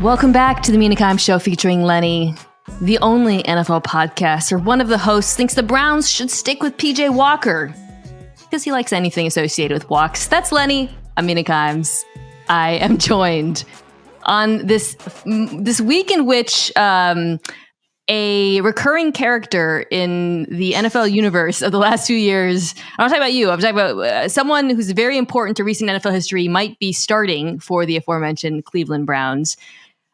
Welcome back to the Mina Show featuring Lenny. The only NFL podcast where one of the hosts thinks the Browns should stick with PJ Walker because he likes anything associated with walks. That's Lenny. I'm Mina Kimes. I am joined on this week in which a recurring character in the NFL universe of the last 2 years. I'm not talking about you. I'm talking about someone who's very important to recent NFL history might be starting for the aforementioned Cleveland Browns.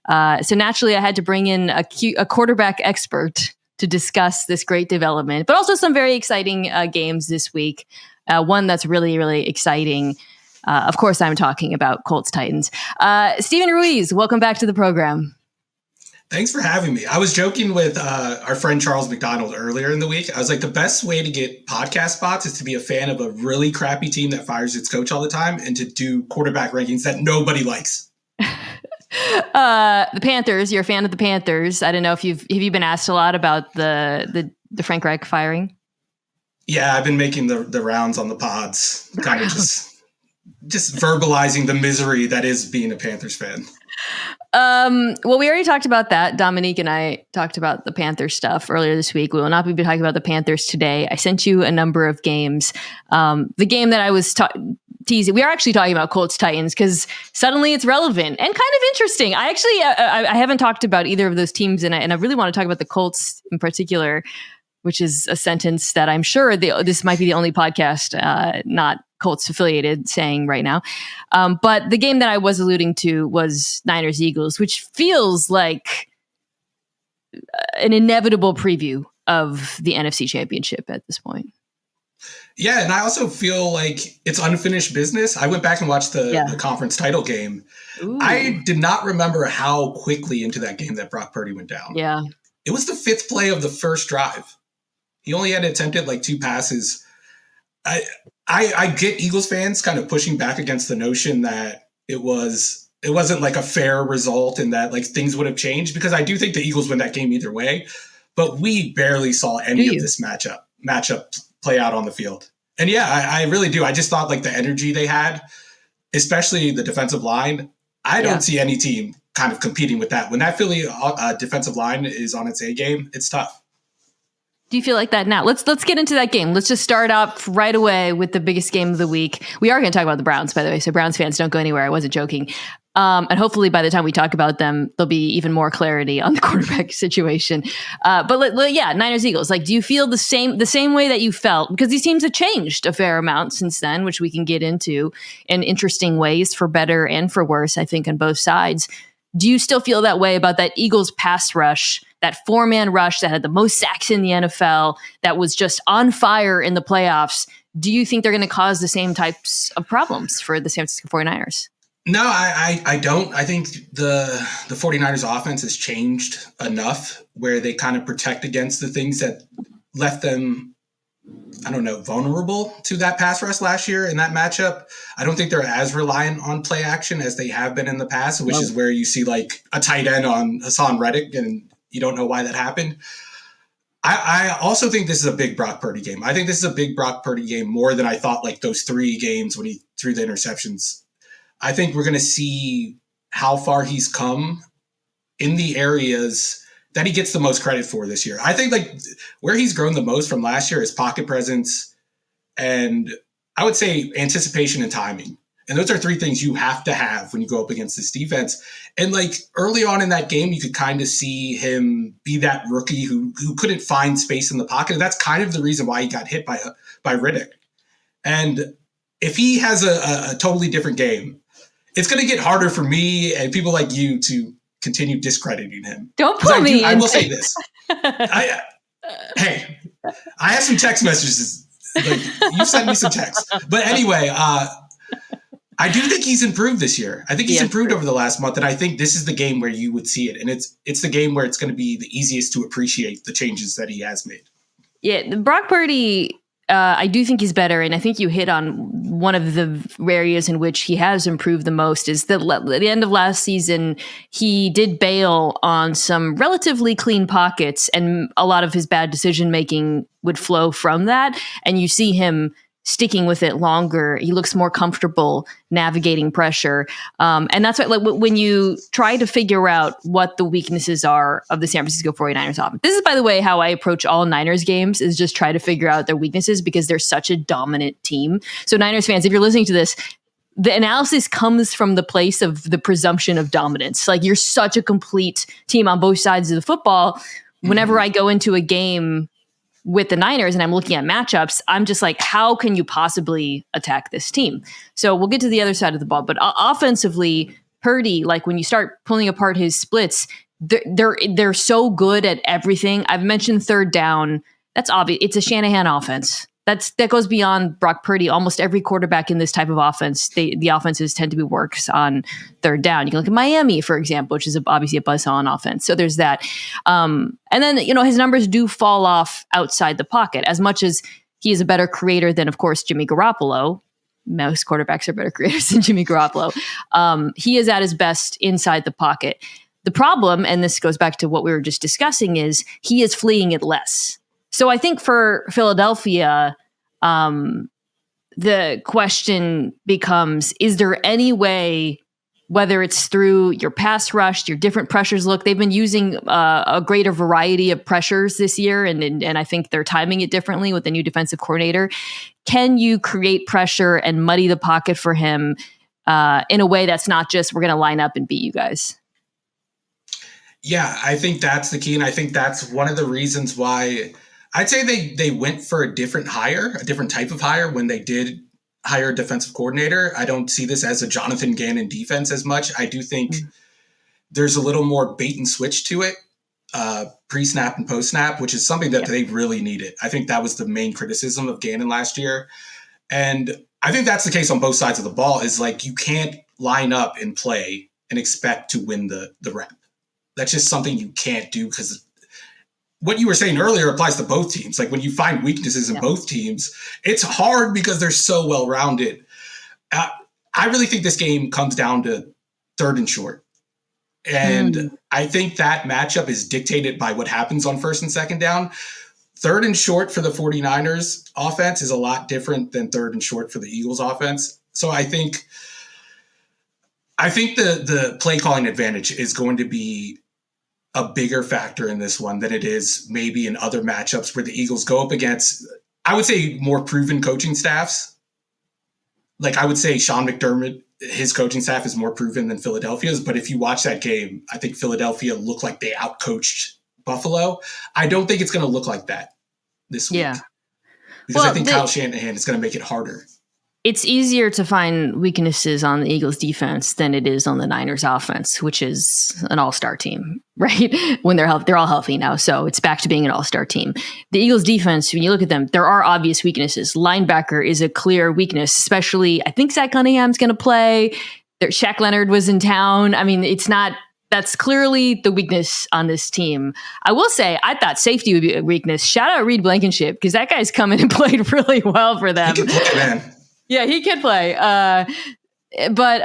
So naturally, I had to bring in a quarterback expert to discuss this great development, but also some very exciting games this week. One that's really, really exciting. Of course, I'm talking about Colts Titans. Steven Ruiz, welcome back to the program. Thanks for having me. I was joking with our friend Charles McDonald earlier in the week. I was like, the best way to get podcast spots is to be a fan of a really crappy team that fires its coach all the time and to do quarterback rankings that nobody likes. The Panthers, you're a fan of the Panthers. I don't know if have you been asked a lot about the Frank Reich firing? Yeah, I've been making the rounds on the pods, kind of just verbalizing the misery that is being a Panthers fan. Well, we already talked about that. Dominique and I talked about the Panthers stuff earlier this week. We will not be talking about the Panthers today. I sent you a number of games. The game that I was teasing, we are actually talking about Colts Titans because suddenly it's relevant and kind of interesting. I actually, I haven't talked about either of those teams, and I really want to talk about the Colts in particular, which is a sentence that I'm sure this might be the only podcast not Colts affiliated saying right now. But the game that I was alluding to was Niners Eagles, which feels like an inevitable preview of the NFC Championship at this point. Yeah, and I also feel like it's unfinished business. I went back and watched the conference title game. Ooh. I did not remember how quickly into that game that Brock Purdy went down. Yeah. It was the fifth play of the first drive. He only had attempted like 2 passes. I get Eagles fans kind of pushing back against the notion that it wasn't like a fair result and that like things would have changed, because I do think the Eagles win that game either way. But we barely saw any of this matchup play out on the field. And yeah, I really do. I just thought like the energy they had, especially the defensive line, I don't see any team kind of competing with that. When that Philly defensive line is on its A game, it's tough. Do you feel like that now? Let's get into that game. Let's just start up right away with the biggest game of the week. We are going to talk about the Browns, by the way, so Browns fans don't go anywhere. I wasn't joking. And hopefully by the time we talk about them, there'll be even more clarity on the quarterback situation. But Niners Eagles. Like, do you feel the same way that you felt? Because these teams have changed a fair amount since then, which we can get into in interesting ways, for better and for worse, I think, on both sides. Do you still feel that way about that Eagles pass rush, that 4-man rush that had the most sacks in the NFL, that was just on fire in the playoffs? Do you think they're going to cause the same types of problems for the San Francisco 49ers? No, I don't. I think the 49ers offense has changed enough where they kind of protect against the things that left them, I don't know, vulnerable to that pass rush last year in that matchup. I don't think they're as reliant on play action as they have been in the past, which is where you see like a tight end on Hassan Reddick and you don't know why that happened. I also think this is a big Brock Purdy game. I think this is a big Brock Purdy game more than I thought like those 3 games when he threw the interceptions. I think we're going to see how far he's come in the areas that he gets the most credit for this year. I think like where he's grown the most from last year is pocket presence and I would say anticipation and timing. And those are 3 things you have to have when you go up against this defense. And like early on in that game, you could kind of see him be that rookie who couldn't find space in the pocket. And that's kind of the reason why he got hit by Riddick. And if he has a totally different game, it's going to get harder for me and people like you to continue discrediting him. Don't put me in. I will say this. I have some text messages. Like, you sent me some texts. But anyway, I do think he's improved this year. I think he's improved over the last month. And I think this is the game where you would see it. And it's the game where it's going to be the easiest to appreciate the changes that he has made. Yeah, Brock Purdy, I do think he's better. And I think you hit on one of the areas in which he has improved the most is that at the end of last season, he did bail on some relatively clean pockets and a lot of his bad decision-making would flow from that. And you see him sticking with it longer. He looks more comfortable navigating pressure. And that's why, like, when you try to figure out what the weaknesses are of the San Francisco 49ers offense. This is, by the way, how I approach all Niners games, is just try to figure out their weaknesses, because they're such a dominant team. So Niners fans, if you're listening to this, the analysis comes from the place of the presumption of dominance. Like, you're such a complete team on both sides of the football. Whenever I go into a game with the Niners and I'm looking at matchups, I'm just like, how can you possibly attack this team? So we'll get to the other side of the ball. But offensively, Purdy, like, when you start pulling apart his splits, they're so good at everything. I've mentioned third down. That's obvious. It's a Shanahan offense. That goes beyond Brock Purdy. Almost every quarterback in this type of offense, the offenses tend to be works on third down. You can look at Miami, for example, which is obviously a buzzsaw on offense. So there's that. And then, his numbers do fall off outside the pocket. As much as he is a better creator than, of course, Jimmy Garoppolo. Most quarterbacks are better creators than Jimmy Garoppolo. He is at his best inside the pocket. The problem, and this goes back to what we were just discussing, is he is fleeing it less. So I think for Philadelphia, the question becomes, is there any way, whether it's through your pass rush, your different pressures look, they've been using a greater variety of pressures this year, and I think they're timing it differently with the new defensive coordinator. Can you create pressure and muddy the pocket for him in a way that's not just, we're going to line up and beat you guys? Yeah, I think that's the key. And I think that's one of the reasons why I'd say they went for a different type of hire when they did hire a defensive coordinator. I don't see this as a Jonathan Gannon defense as much. I do think there's a little more bait and switch to it, pre-snap and post-snap, which is something that they really needed. I think that was the main criticism of Gannon last year. And I think that's the case on both sides of the ball, is like, you can't line up and play and expect to win the rep. That's just something you can't do, because what you were saying earlier applies to both teams. Like, when you find weaknesses in both teams, it's hard because they're so well-rounded. I really think this game comes down to third and short. And I think that matchup is dictated by what happens on first and second down. Third and short for the 49ers offense is a lot different than third and short for the Eagles offense. So I think the play calling advantage is going to be a bigger factor in this one than it is maybe in other matchups where the Eagles go up against, I would say, more proven coaching staffs. Like, I would say Sean McDermott, his coaching staff is more proven than Philadelphia's. But if you watch that game, I think Philadelphia looked like they outcoached Buffalo. I don't think it's going to look like that this week. Yeah. Because I think Kyle Shanahan is going to make it harder. It's easier to find weaknesses on the Eagles defense than it is on the Niners offense, which is an all-star team, right? When they're all healthy now. So it's back to being an all-star team. The Eagles defense, when you look at them, there are obvious weaknesses. Linebacker is a clear weakness, especially, I think Zach Cunningham's going to play. Shaq Leonard was in town. I mean, that's clearly the weakness on this team. I will say, I thought safety would be a weakness. Shout out Reed Blankenship, because that guy's come in and played really well for them. He can play, man. Yeah, he can play. But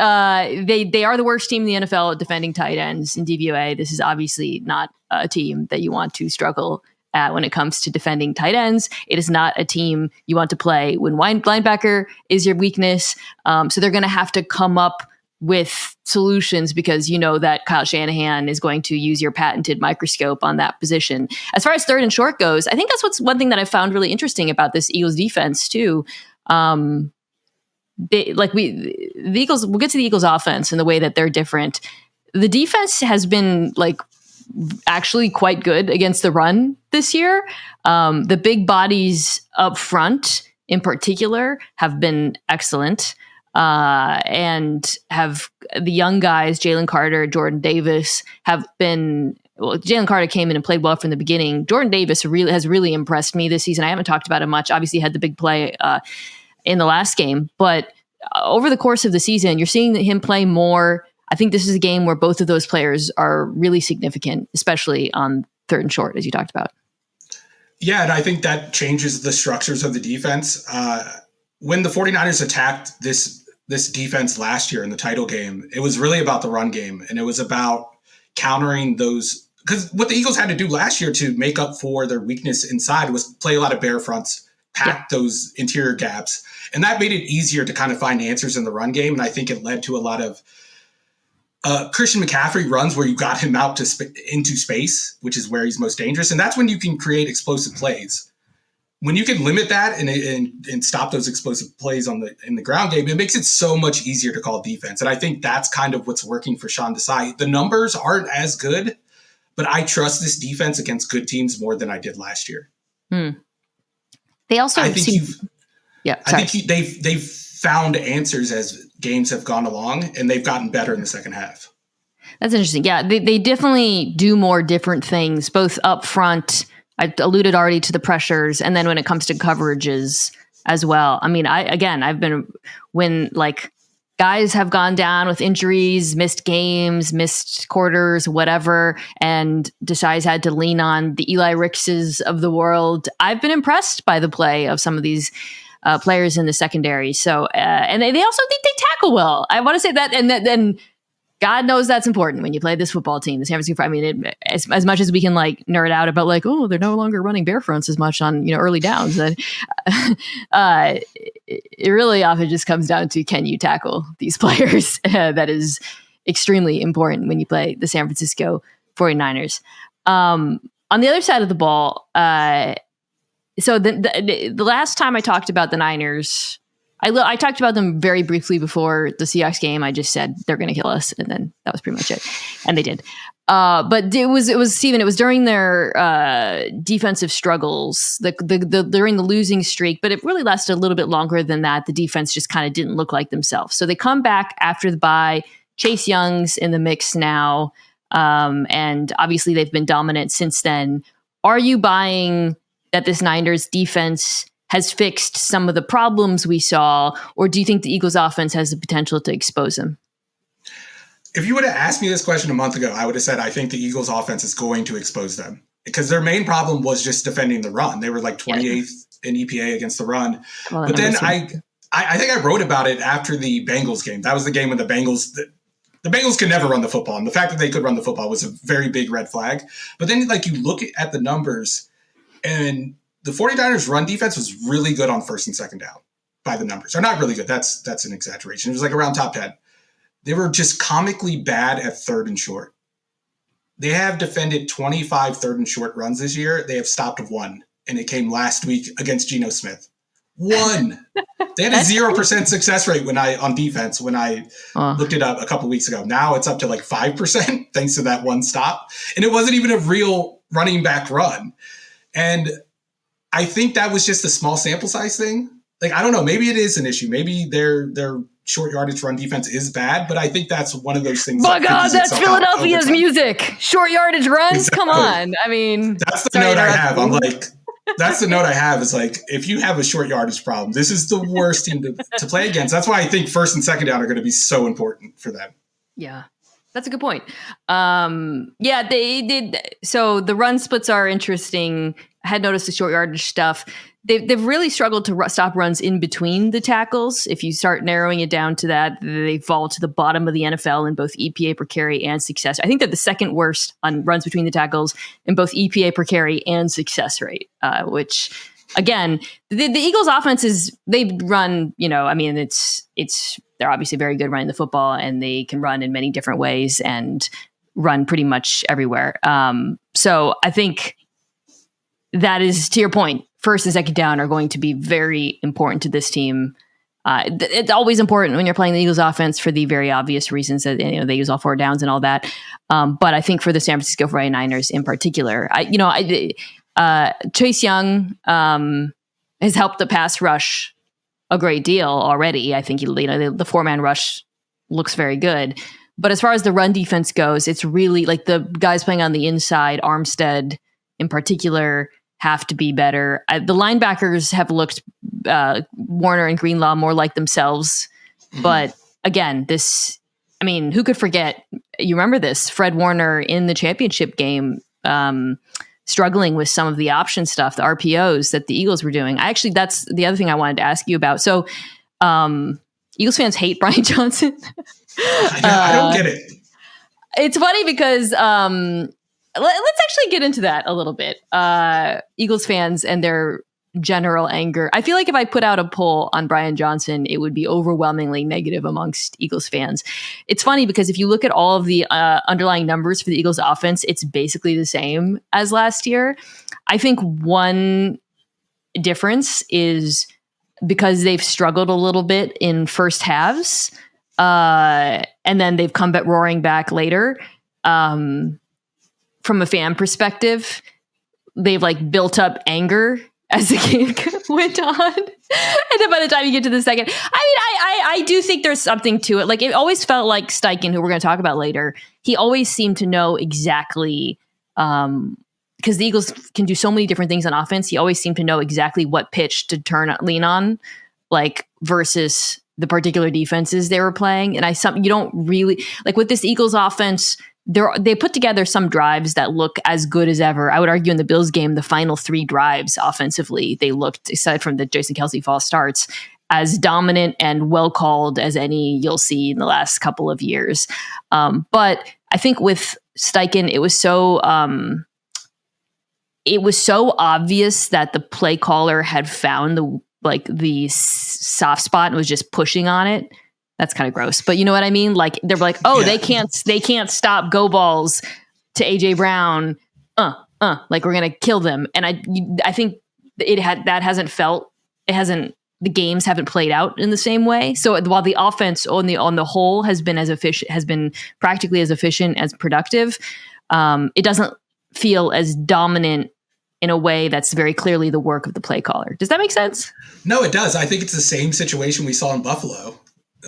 they are the worst team in the NFL at defending tight ends in DVOA. This is obviously not a team that you want to struggle at when it comes to defending tight ends. It is not a team you want to play when linebacker is your weakness. So they're going to have to come up with solutions, because you know that Kyle Shanahan is going to use your patented microscope on that position. As far as third and short goes, I think that's one thing that I found really interesting about this Eagles defense too. The Eagles, we'll get to the Eagles offense and the way that they're different. The defense has been actually quite good against the run this year. The big bodies up front in particular have been excellent. And have the young guys, Jalen Carter, Jordan Davis, have been, Jalen Carter came in and played well from the beginning. Jordan Davis has really impressed me this season. I haven't talked about him much. Obviously, he had the big play in the last game, but over the course of the season, you're seeing him play more. I think this is a game where both of those players are really significant, especially on third and short, as you talked about. Yeah, and I think that changes the structures of the defense. When the 49ers attacked this defense last year in the title game, it was really about the run game, and it was about countering those. Because what the Eagles had to do last year to make up for their weakness inside was play a lot of bear fronts, packed those interior gaps. And that made it easier to kind of find answers in the run game. And I think it led to a lot of Christian McCaffrey runs where you got him out into space, which is where he's most dangerous. And that's when you can create explosive plays. When you can limit that and stop those explosive plays in the ground game, it makes it so much easier to call defense. And I think that's kind of what's working for Sean Desai. The numbers aren't as good, but I trust this defense against good teams more than I did last year. They also I think they've found answers as games have gone along, and they've gotten better in the second half. That's interesting. Yeah, they definitely do more different things, both up front. I alluded already to the pressures, and then when it comes to coverages as well. I mean, when guys have gone down with injuries, missed games, missed quarters, whatever, and Desai's had to lean on the Eli Rickses of the world. I've been impressed by the play of some of these players in the secondary. So, and they also think they tackle well. I want to say that, and then God knows that's important when you play this football team, the San Francisco. I mean, as much as we can nerd out about they're no longer running bare fronts as much on early downs, and it really often just comes down to, can you tackle these players? That is extremely important when you play the San Francisco 49ers. On the other side of the ball, so the last time I talked about the Niners, I talked about them very briefly before the Seahawks game. I just said they're going to kill us, and then that was pretty much it, and they did. But it was Steven. It was during their defensive struggles, during the losing streak. But it really lasted a little bit longer than that. The defense just kind of didn't look like themselves. So they come back after the bye. Chase Young's in the mix now, and obviously they've been dominant since then. Are you buying that this Niners defense has fixed some of the problems we saw, or do you think the Eagles offense has the potential to expose them? If you would have asked me this question a month ago, I would have said I think the Eagles offense is going to expose them, because their main problem was just defending the run. They were 28th in EPA against the run. Well, but then I think I wrote about it after the Bengals game. That was the game when the Bengals could never run the football. And the fact that they could run the football was a very big red flag. But then you look at the numbers, and the 49ers run defense was really good on first and second down by the numbers. Or not really good. That's an exaggeration. It was around top 10. They were just comically bad at third and short. They have defended 25 third and short runs this year. They have stopped one, and it came last week against Geno Smith. One. They had a 0% success rate on defense when I looked it up a couple weeks ago. Now it's up to 5% thanks to that one stop. And it wasn't even a real running back run. And I think that was just a small sample size thing. I don't know. Maybe it is an issue. Maybe their short yardage run defense is bad, but I think that's one of those things. My God, that's Philadelphia's music. Short yardage runs. Exactly. Come on. I mean, that's the note I have. That's the note I have is if you have a short yardage problem, this is the worst team to play against. That's why I think first and second down are going to be so important for them. Yeah. That's a good point. They did. So the run splits are interesting. I had noticed the short yardage stuff. They've really struggled to stop runs in between the tackles. If you start narrowing it down to that, they fall to the bottom of the NFL in both EPA per carry and success. I think they're the second worst on runs between the tackles in both EPA per carry and success rate, which, again, the Eagles offense they run, they're obviously very good running the football, and they can run in many different ways and run pretty much everywhere. So I think that is, to your point, first and second down are going to be very important to this team. It's always important when you're playing the Eagles offense for the very obvious reasons that they use all four downs and all that. But I think for the San Francisco 49ers in particular, Chase Young has helped the pass rush a great deal already. I think the four-man rush looks very good. But as far as the run defense goes, it's really the guys playing on the inside, Armstead in particular, have to be better. The linebackers have looked Warner and Greenlaw more like themselves. Mm-hmm. But again, who could forget? You remember this, Fred Warner in the championship game, struggling with some of the option stuff, the RPOs that the Eagles were doing. That's the other thing I wanted to ask you about. So Eagles fans hate Brian Johnson. I don't get it. It's funny because let's actually get into that a little bit. Eagles fans and their general anger. I feel like if I put out a poll on Brian Johnson, it would be overwhelmingly negative amongst Eagles fans. It's funny because if you look at all of the underlying numbers for the Eagles offense, it's basically the same as last year. I think one difference is because they've struggled a little bit in first halves, and then they've come back roaring back later. From a fan perspective, they've like built up anger as the game went on. And then by the time you get to the second, I do think there's something to it. Like it always felt like Steichen, who we're going to talk about later, he always seemed to know exactly, because the Eagles can do so many different things on offense. He always seemed to know exactly what pitch to lean on, like versus the particular defenses they were playing. And you don't really like with this Eagles offense. They put together some drives that look as good as ever. I would argue in the Bills game, the final 3 drives offensively, they looked, aside from the Jason Kelce false starts, as dominant and well called as any you'll see in the last couple of years. But I think with Steichen, it was so obvious that the play caller had found the soft spot and was just pushing on it. That's kind of gross, but you know what I mean? Like they're like, oh, yeah. they can't stop go balls to AJ Brown. Like we're going to kill them. And I think the games haven't played out in the same way. So while the offense on the whole has been practically as efficient as productive, it doesn't feel as dominant in a way that's very clearly the work of the play caller. Does that make sense? No, it does. I think it's the same situation we saw in Buffalo.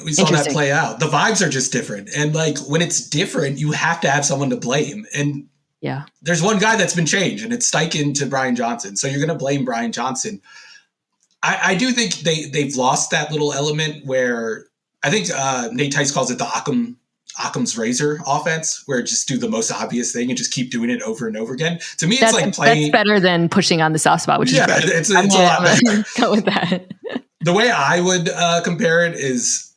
We saw that play out. The vibes are just different. And like when it's different, you have to have someone to blame. And yeah, there's one guy that's been changed, and it's Steichen to Brian Johnson. So you're going to blame Brian Johnson. I do think they've lost that little element where I think Nate Tice calls it the Occam's razor offense, where just do the most obvious thing and just keep doing it over and over again. To me, it's like playing. That's better than pushing on the soft spot, which is great. It's a lot better. Go with that. The way I would compare it is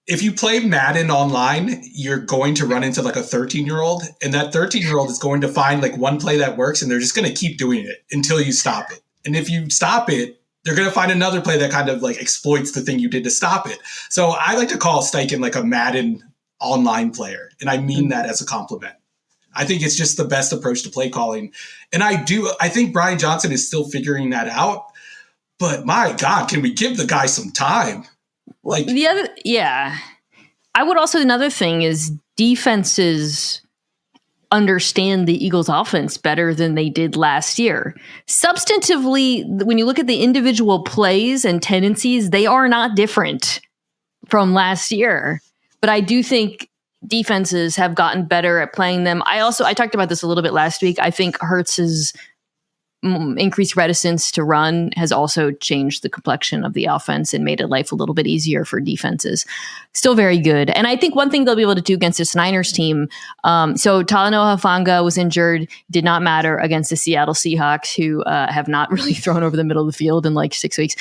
if you play Madden online, you're going to run into like a 13-year-old, and that 13-year-old is going to find like one play that works, and they're just going to keep doing it until you stop it. And if you stop it, they're going to find another play that kind of like exploits the thing you did to stop it. So I like to call Steichen like a Madden online player, and I mean that as a compliment. I think it's just the best approach to play calling. And I think Brian Johnson is still figuring that out, but my God, can we give the guy some time? Like I would also, another thing is defenses understand the Eagles offense better than they did last year. Substantively, when you look at the individual plays and tendencies, they are not different from last year. But I do think defenses have gotten better at playing them. I talked about this a little bit last week. I think Hurts's increased reticence to run has also changed the complexion of the offense and made it life a little bit easier for defenses. Still very good. And I think one thing they'll be able to do against this Niners team, so Talanoa Hufanga was injured, did not matter against the Seattle Seahawks, who have not really thrown over the middle of the field in like 6 weeks.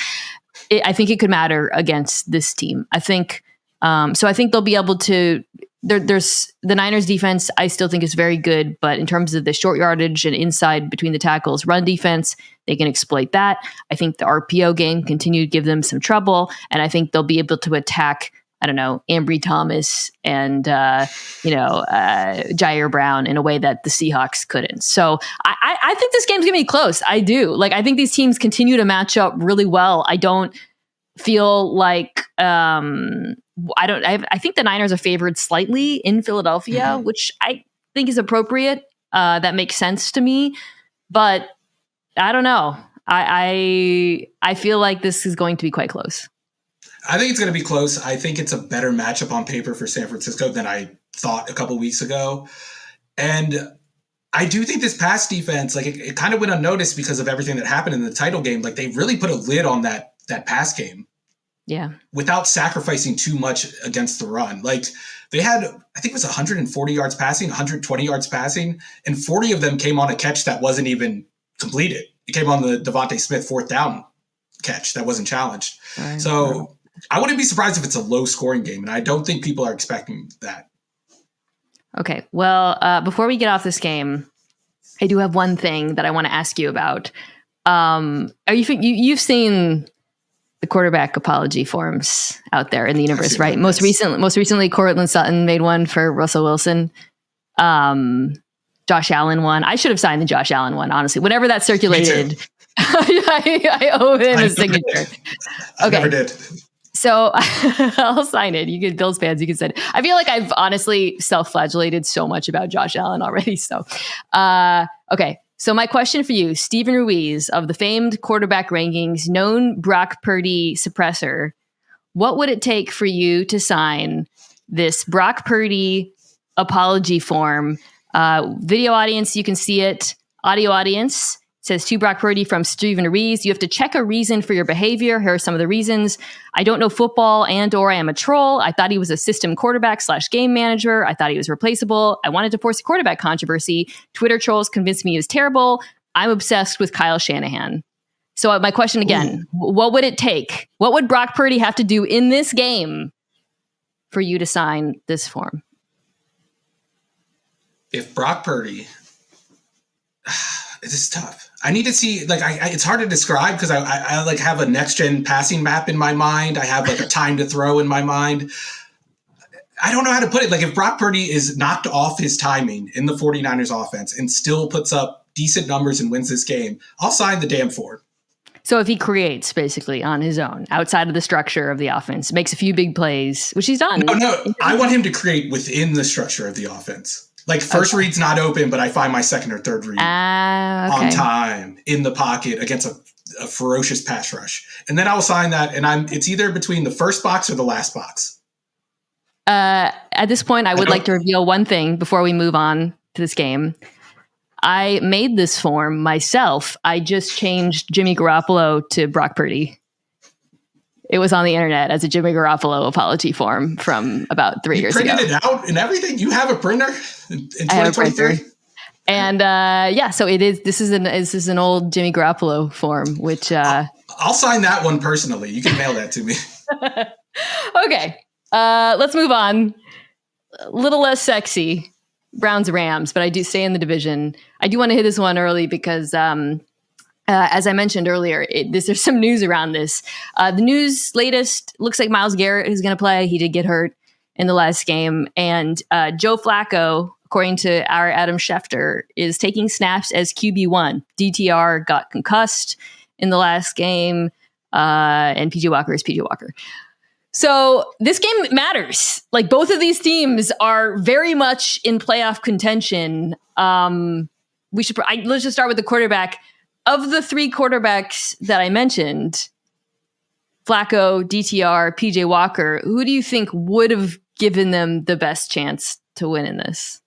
I think it could matter against this team. I think they'll be able to. There's the Niners defense, I still think is very good, but in terms of the short yardage and inside between the tackles run defense, they can exploit that. I think the RPO game continue to give them some trouble, and I think they'll be able to attack, Ambry Thomas and Jair Brown in a way that the Seahawks couldn't. So I think this game's gonna be close. I do. Like I think these teams continue to match up really well. I don't feel like I think the Niners are favored slightly in Philadelphia, which I think is appropriate. That makes sense to me, but I don't know. I feel like this is going to be quite close. I think it's going to be close. I think it's a better matchup on paper for San Francisco than I thought a couple weeks ago. And I do think this pass defense, like it kind of went unnoticed because of everything that happened in the title game. Like they really put a lid on that pass game. Yeah. Without sacrificing too much against the run. Like they had, I think it was 140 yards passing, 120 yards passing, and 40 of them came on a catch that wasn't even completed. It came on the Devontae Smith 4th down catch that wasn't challenged. Right. So I wouldn't be surprised if it's a low scoring game, and I don't think people are expecting that. Okay. Well, before we get off this game, I do have one thing that I want to ask you about. You've seen the quarterback apology forums out there in the universe, right? Most recently, Cortland Sutton made one for Russell Wilson. Josh Allen one. I should have signed the Josh Allen one, honestly. Whenever that circulated, I owe him a signature. I never did. So I'll sign it. You can, Bills fans, you can send it. I feel like I've honestly self-flagellated so much about Josh Allen already. So, okay. So my question for you, Steven Ruiz of the famed quarterback rankings, known Brock Purdy suppressor, what would it take for you to sign this Brock Purdy apology form? Video audience, you can see it. Audio audience, says to Brock Purdy from Steven Ruiz. You have to check a reason for your behavior. Here are some of the reasons. I don't know football or I am a troll. I thought he was a system quarterback / game manager. I thought he was replaceable. I wanted to force a quarterback controversy. Twitter trolls convinced me he was terrible. I'm obsessed with Kyle Shanahan. So my question again, what would it take? What would Brock Purdy have to do in this game for you to sign this form? If Brock Purdy, this is tough. I need to see, like, it's hard to describe because I like have a next gen passing map in my mind. I have like a time to throw in my mind. I don't know how to put it. Like if Brock Purdy is knocked off his timing in the 49ers offense and still puts up decent numbers and wins this game, I'll sign the damn Ford. So if he creates basically on his own, outside of the structure of the offense, makes a few big plays, which he's done. No, I want him to create within the structure of the offense. Like first read's not open, but I find my second or third read on time in the pocket against a ferocious pass rush. And then I'll sign that. And it's either between the first box or the last box. At this point, I would like to reveal one thing before we move on to this game. I made this form myself. I just changed Jimmy Garoppolo to Brock Purdy. It was on the internet as a Jimmy Garoppolo apology form from about 3 years ago. You printed it out and everything? You have a printer in 2023? I have a printer. And so it is. This is an old Jimmy Garoppolo form, which I'll sign that one personally. You can mail that to me. Okay, let's move on. A little less sexy, Browns Rams, but I do stay in the division. I do want to hit this one early because as I mentioned earlier, there's some news around this. The news latest looks like Myles Garrett is going to play. He did get hurt in the last game. And Joe Flacco, according to our Adam Schefter, is taking snaps as QB1. DTR got concussed in the last game, and PJ Walker is PJ Walker. So this game matters. Like both of these teams are very much in playoff contention. Let's just start with the quarterback. Of the three quarterbacks that I mentioned, Flacco, DTR, PJ Walker, who do you think would have given them the best chance to win in this?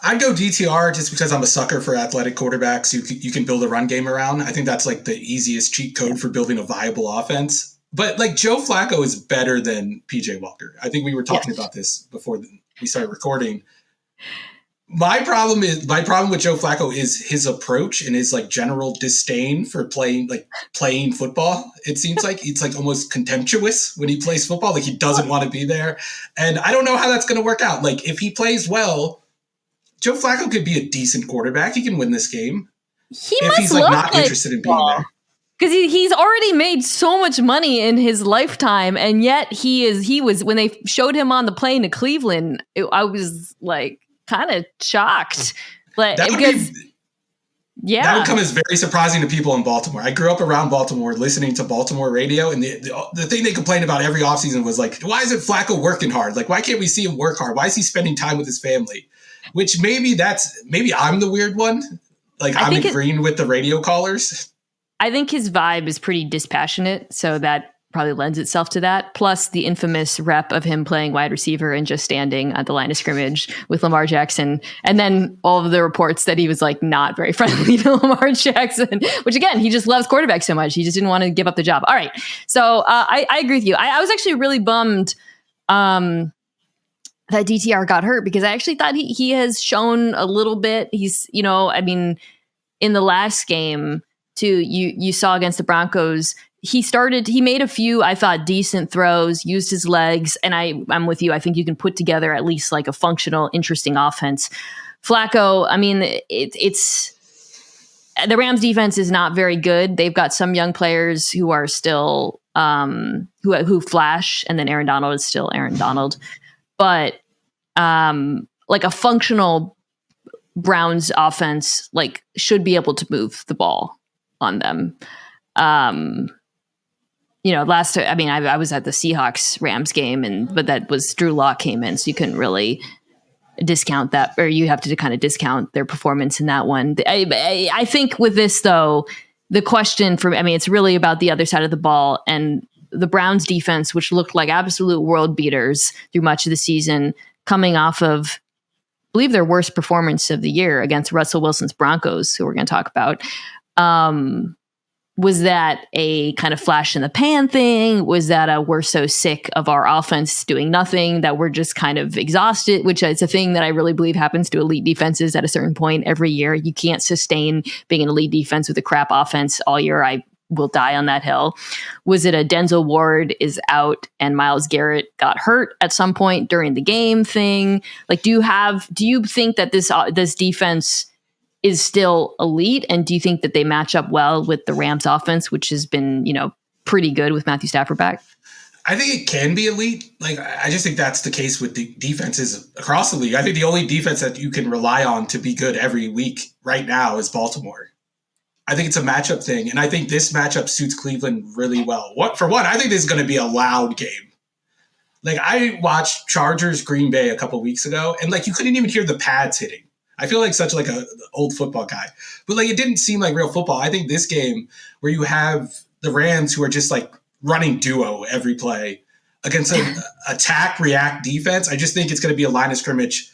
I'd go DTR just because I'm a sucker for athletic quarterbacks you can build a run game around. I think that's like the easiest cheat code for building a viable offense. But like Joe Flacco is better than PJ Walker. I think we were talking about this before we started recording. My problem with Joe Flacco is his approach and his like general disdain for playing football. It seems like it's like almost contemptuous when he plays football. Like he doesn't want to be there. And I don't know how that's going to work out. Like if he plays well, Joe Flacco could be a decent quarterback. He can win this game. If he's like not interested in being there. Because he's already made so much money in his lifetime, and yet he was when they showed him on the plane to Cleveland, I was like kind of shocked. Like that would come as very surprising to people in Baltimore. I grew up around Baltimore, listening to Baltimore radio, and the thing they complained about every offseason was like, why isn't Flacco working hard? Like, why can't we see him work hard? Why is he spending time with his family? Which maybe I'm the weird one. Like I'm agreeing with the radio callers. I think his vibe is pretty dispassionate, so that probably lends itself to that. Plus the infamous rep of him playing wide receiver and just standing at the line of scrimmage with Lamar Jackson. And then all of the reports that he was like not very friendly to Lamar Jackson, which again, he just loves quarterbacks so much. He just didn't want to give up the job. All right. So I agree with you. I was actually really bummed that DTR got hurt because I actually thought he has shown a little bit. He's, in the last game too, you saw against the Broncos, he made a few, I thought, decent throws, used his legs, and I'm with you. I think you can put together at least like a functional, interesting offense. Flacco, the Rams defense is not very good. They've got some young players who are still who flash, and then Aaron Donald is still Aaron Donald. But like a functional Browns offense like should be able to move the ball on them. I was at the Seahawks Rams game, but that was Drew Lock came in, so you couldn't really discount that, or you have to kind of discount their performance in that one. I think with this though, the question it's really about the other side of the ball, and the Browns defense, which looked like absolute world beaters through much of the season, coming off of, I believe, their worst performance of the year against Russell Wilson's Broncos, who we're going to talk about. Was that a kind of flash in the pan thing? Was that a we're so sick of our offense doing nothing that we're just kind of exhausted, which is a thing that I really believe happens to elite defenses at a certain point every year. You can't sustain being an elite defense with a crap offense all year. I will die on that hill. Was it a Denzel Ward is out and Myles Garrett got hurt at some point during the game thing? Like, do you think that this defense is still elite, and do you think that they match up well with the Rams offense, which has been, pretty good with Matthew Stafford back? I think it can be elite. Like, I just think that's the case with the defenses across the league. I think the only defense that you can rely on to be good every week right now is Baltimore. I think it's a matchup thing, and I think this matchup suits Cleveland really well. For one, I think this is going to be a loud game. Like, I watched Chargers Green Bay a couple weeks ago, and like you couldn't even hear the pads hitting. I feel like such like a old football guy, but like it didn't seem like real football. I think this game where you have the Rams who are just like running duo every play against an attack react defense, I just think it's going to be a line of scrimmage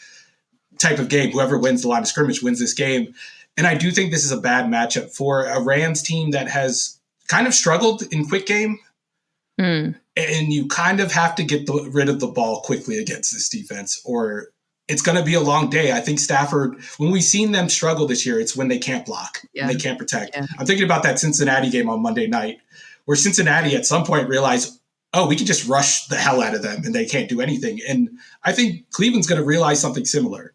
type of game. Whoever wins the line of scrimmage wins this game. And I do think this is a bad matchup for a Rams team that has kind of struggled in quick game. And you kind of have to get rid of the ball quickly against this defense, or it's going to be a long day. I think Stafford, when we've seen them struggle this year, it's when they can't block and they can't protect. Yeah. I'm thinking about that Cincinnati game on Monday night, where Cincinnati at some point realized, we can just rush the hell out of them and they can't do anything. And I think Cleveland's going to realize something similar.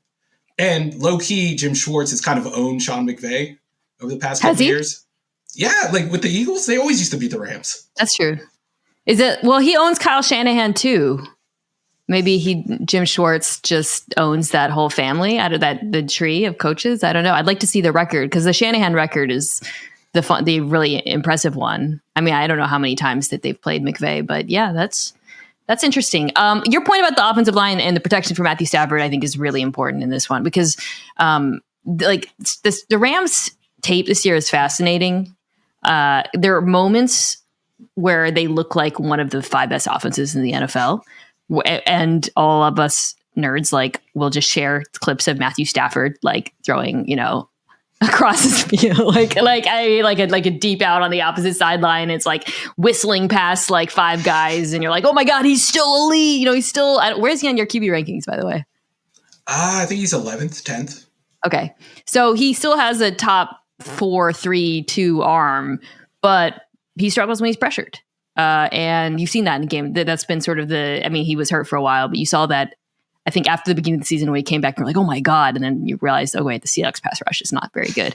And low-key, Jim Schwartz has kind of owned Sean McVay over the past couple years. Yeah, like with the Eagles, they always used to beat the Rams. That's true. He owns Kyle Shanahan too. Maybe Jim Schwartz just owns that whole family out of the tree of coaches. I don't know. I'd like to see the record, because the Shanahan record is the really impressive one. I mean, I don't know how many times that they've played McVay, but yeah, that's interesting. Your point about the offensive line and the protection for Matthew Stafford, I think, is really important in this one, because the Rams tape this year is fascinating. There are moments where they look like one of the 5 best offenses in the NFL. And all of us nerds will just share clips of Matthew Stafford throwing across his field, like a deep out on the opposite sideline. It's like whistling past 5 guys, and you're like, oh my god, he's still elite. He's still. Where's he on your QB rankings, by the way? I think he's 11th, 10th. Okay, so he still has a top 4.3-2 arm, but he struggles when he's pressured. And you've seen that in the game. That's been sort of he was hurt for a while, but you saw that, I think, after the beginning of the season when he came back, and you're like, oh my God. And then you realize, oh wait, the Seahawks pass rush is not very good.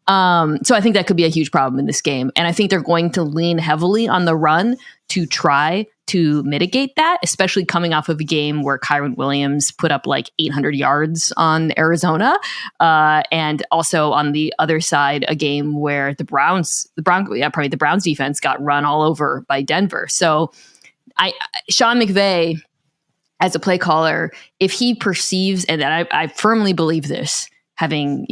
So I think that could be a huge problem in this game. And I think they're going to lean heavily on the run to try to mitigate that, especially coming off of a game where Kyron Williams put up 800 yards on Arizona. And also on the other side, a game where the Browns defense got run all over by Denver. So Sean McVay, as a play caller, if he perceives, and I firmly believe this, having,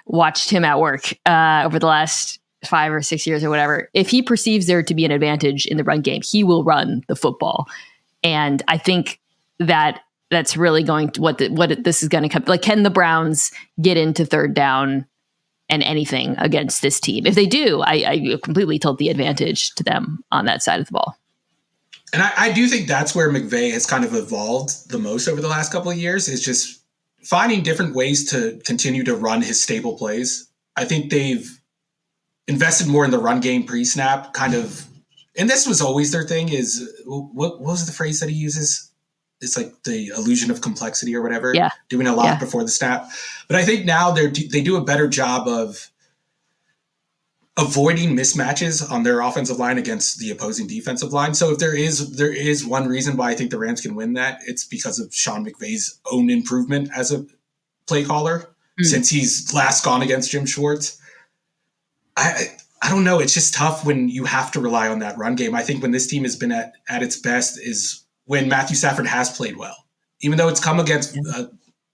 watched him at work over the last 5 or 6 years or whatever, if he perceives there to be an advantage in the run game, he will run the football. And I think that's really going to what this is going to come. Can the Browns get into third down and anything against this team? If they do, I completely tilt the advantage to them on that side of the ball. And I do think that's where McVay has kind of evolved the most over the last couple of years, is just finding different ways to continue to run his staple plays. I think they've invested more in the run game pre-snap, kind of, and this was always their thing, is what was the phrase that he uses? it's like the illusion of complexity or whatever, Yeah. doing a lot before the snap. But I think now they do a better job of avoiding mismatches on their offensive line against the opposing defensive line. So if there is one reason why I think the Rams can win that, it's because of Sean McVay's own improvement as a play caller since he's last gone against Jim Schwartz. I don't know. It's just tough when you have to rely on that run game. I think when this team has been at its best is when Matthew Stafford has played well, even though it's come against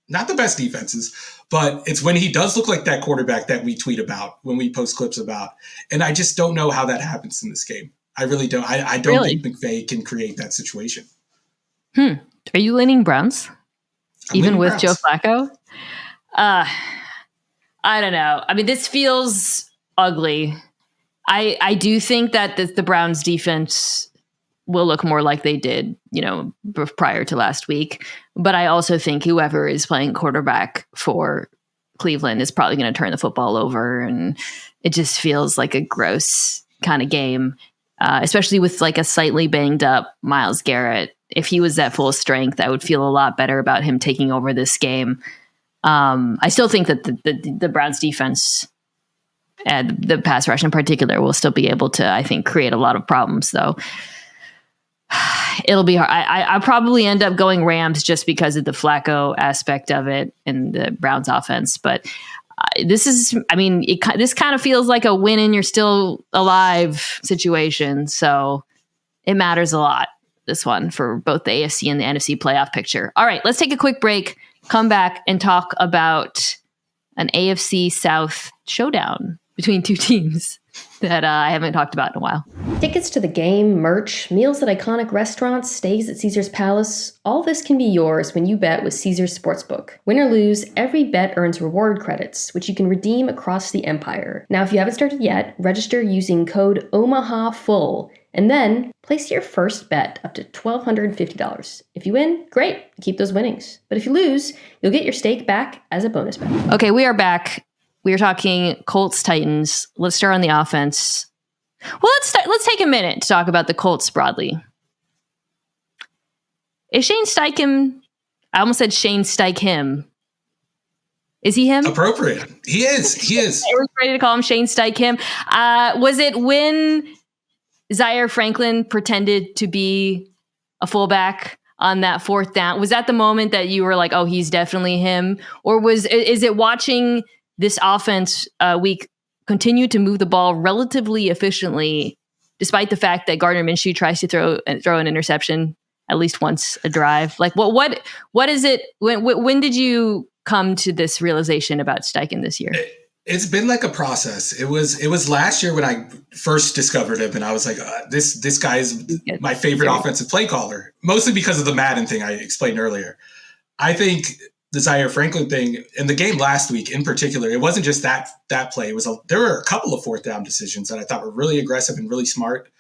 not the best defenses, but it's when he does look like that quarterback that we tweet about, when we post clips about. And I just don't know how that happens in this game. I really don't. I don't think McVay can create that situation. Are you leaning Browns? Even with Browns. Joe Flacco? I don't know. I mean, this feels ugly. I do think that the Browns defense will look more like they did, prior to last week. But I also think whoever is playing quarterback for Cleveland is probably going to turn the football over. And it just feels like a gross kind of game, especially with like a slightly banged up Myles Garrett. If he was at full strength, I would feel a lot better about him taking over this game. I still think that the Browns defense, the pass rush in particular, will still be able to, I think, create a lot of problems, though. It'll be hard. I'll probably end up going Rams just because of the Flacco aspect of it and the Browns offense. But this kind of feels like a win and you're still alive situation. So it matters a lot, this one, for both the AFC and the NFC playoff picture. All right, let's take a quick break, come back and talk about an AFC South showdown between two teams that I haven't talked about in a while. Tickets to the game, merch, meals at iconic restaurants, stays at Caesar's Palace, all this can be yours when you bet with Caesar's Sportsbook. Win or lose, every bet earns reward credits, which you can redeem across the empire. Now, if you haven't started yet, register using code OMAHAFULL, and then place your first bet up to $1,250. If you win, great, keep those winnings. But if you lose, you'll get your stake back as a bonus bet. Okay, we are back. We are talking Colts Titans. Let's start on the offense. Well, let's take a minute to talk about the Colts broadly. Is Shane Steichen? I almost said Shane Steichen. Is he him? Appropriate. He is. Are we ready to call him Shane Steichen? Was it when Zaire Franklin pretended to be a fullback on that fourth down? Was that the moment that you were like, oh, he's definitely him? Or is it watching this offense week continue to move the ball relatively efficiently, despite the fact that Gardner Minshew tries to throw an interception at least once a drive? Like, what is it? When did you come to this realization about Steichen this year? It's been like a process. It was last year when I first discovered him, and I was like, this guy is my favorite offensive play caller, mostly because of the Madden thing I explained earlier. I think the Zaire Franklin thing in the game last week in particular, it wasn't just that play. There were a couple of fourth down decisions that I thought were really aggressive and really smart.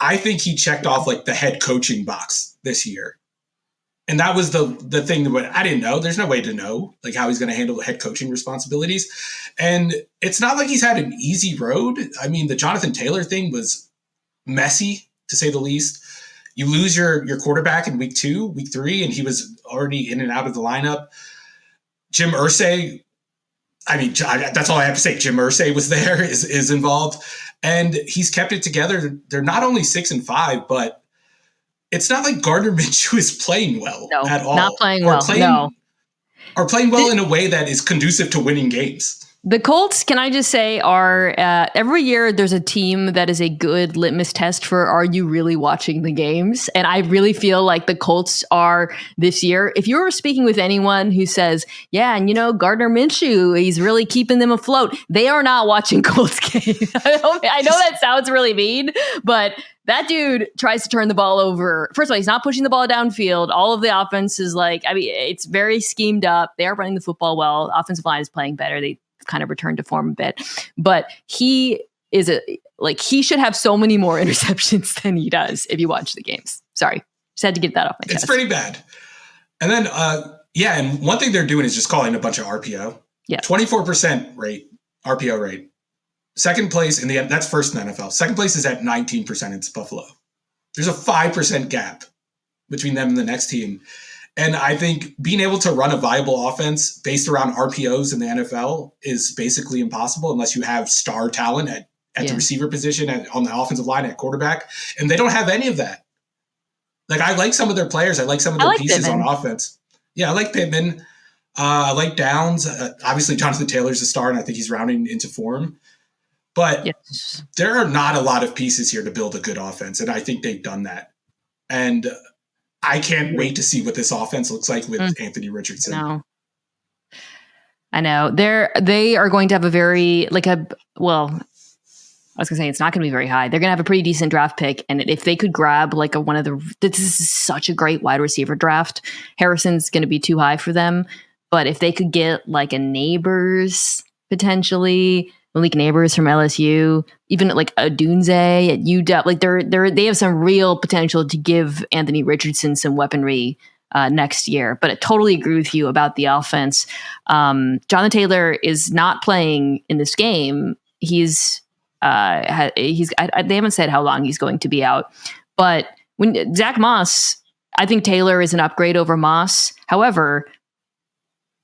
I think he checked off like the head coaching box this year. And that was the thing that I didn't know. There's no way to know like how he's going to handle the head coaching responsibilities. And it's not like he's had an easy road. I mean, the Jonathan Taylor thing was messy, to say the least. You lose your quarterback in week 2, week 3, and he was already in and out of the lineup. Jim Irsay, I mean, that's all I have to say. Jim Irsay was there, is involved, and he's kept it together. They're not only 6-5, but it's not like Gardner Minshew is playing well at all. Not playing well. Or playing well in a way that is conducive to winning games. The Colts, can I just say, are every year there's a team that is a good litmus test for are you really watching the games? And I really feel like the Colts are this year. If you're speaking with anyone who says, yeah, and Gardner Minshew, he's really keeping them afloat, they are not watching Colts games. I know that sounds really mean, but that dude tries to turn the ball over. First of all, he's not pushing the ball downfield. All of the offense is it's very schemed up. They are running the football well. The offensive line is playing better. They kind of returned to form a bit, but he should have so many more interceptions than he does if you watch the games. Sorry, just had to get that off my chest. It's pretty bad. And then and one thing they're doing is just calling a bunch of RPO. Yeah, 24% RPO rate. Second place that's first in the NFL. Second place is at 19%. It's Buffalo. There's a 5% gap between them and the next team. And I think being able to run a viable offense based around RPOs in the NFL is basically impossible unless you have star talent at the receiver position and on the offensive line at quarterback. And they don't have any of that. Like, I like some of their players. I like some of their pieces Pittman. On offense. Yeah, I like Pittman. I like Downs. Obviously, Jonathan Taylor's a star, and I think he's rounding into form. But there are not a lot of pieces here to build a good offense, and I think they've done that. And I can't wait to see what this offense looks like with Anthony Richardson. No. I know. They are going to have a very, I was going to say it's not going to be very high. They're going to have a pretty decent draft pick. And if they could grab this is such a great wide receiver draft. Harrison's going to be too high for them. But if they could get like a Neighbors, potentially, Malik Neighbors from LSU, even like a Dunze at UW, like they have some real potential to give Anthony Richardson some weaponry next year. But I totally agree with you about the offense. Jonathan Taylor is not playing in this game. They haven't said how long he's going to be out, but when Zach Moss, I think Taylor is an upgrade over Moss. However,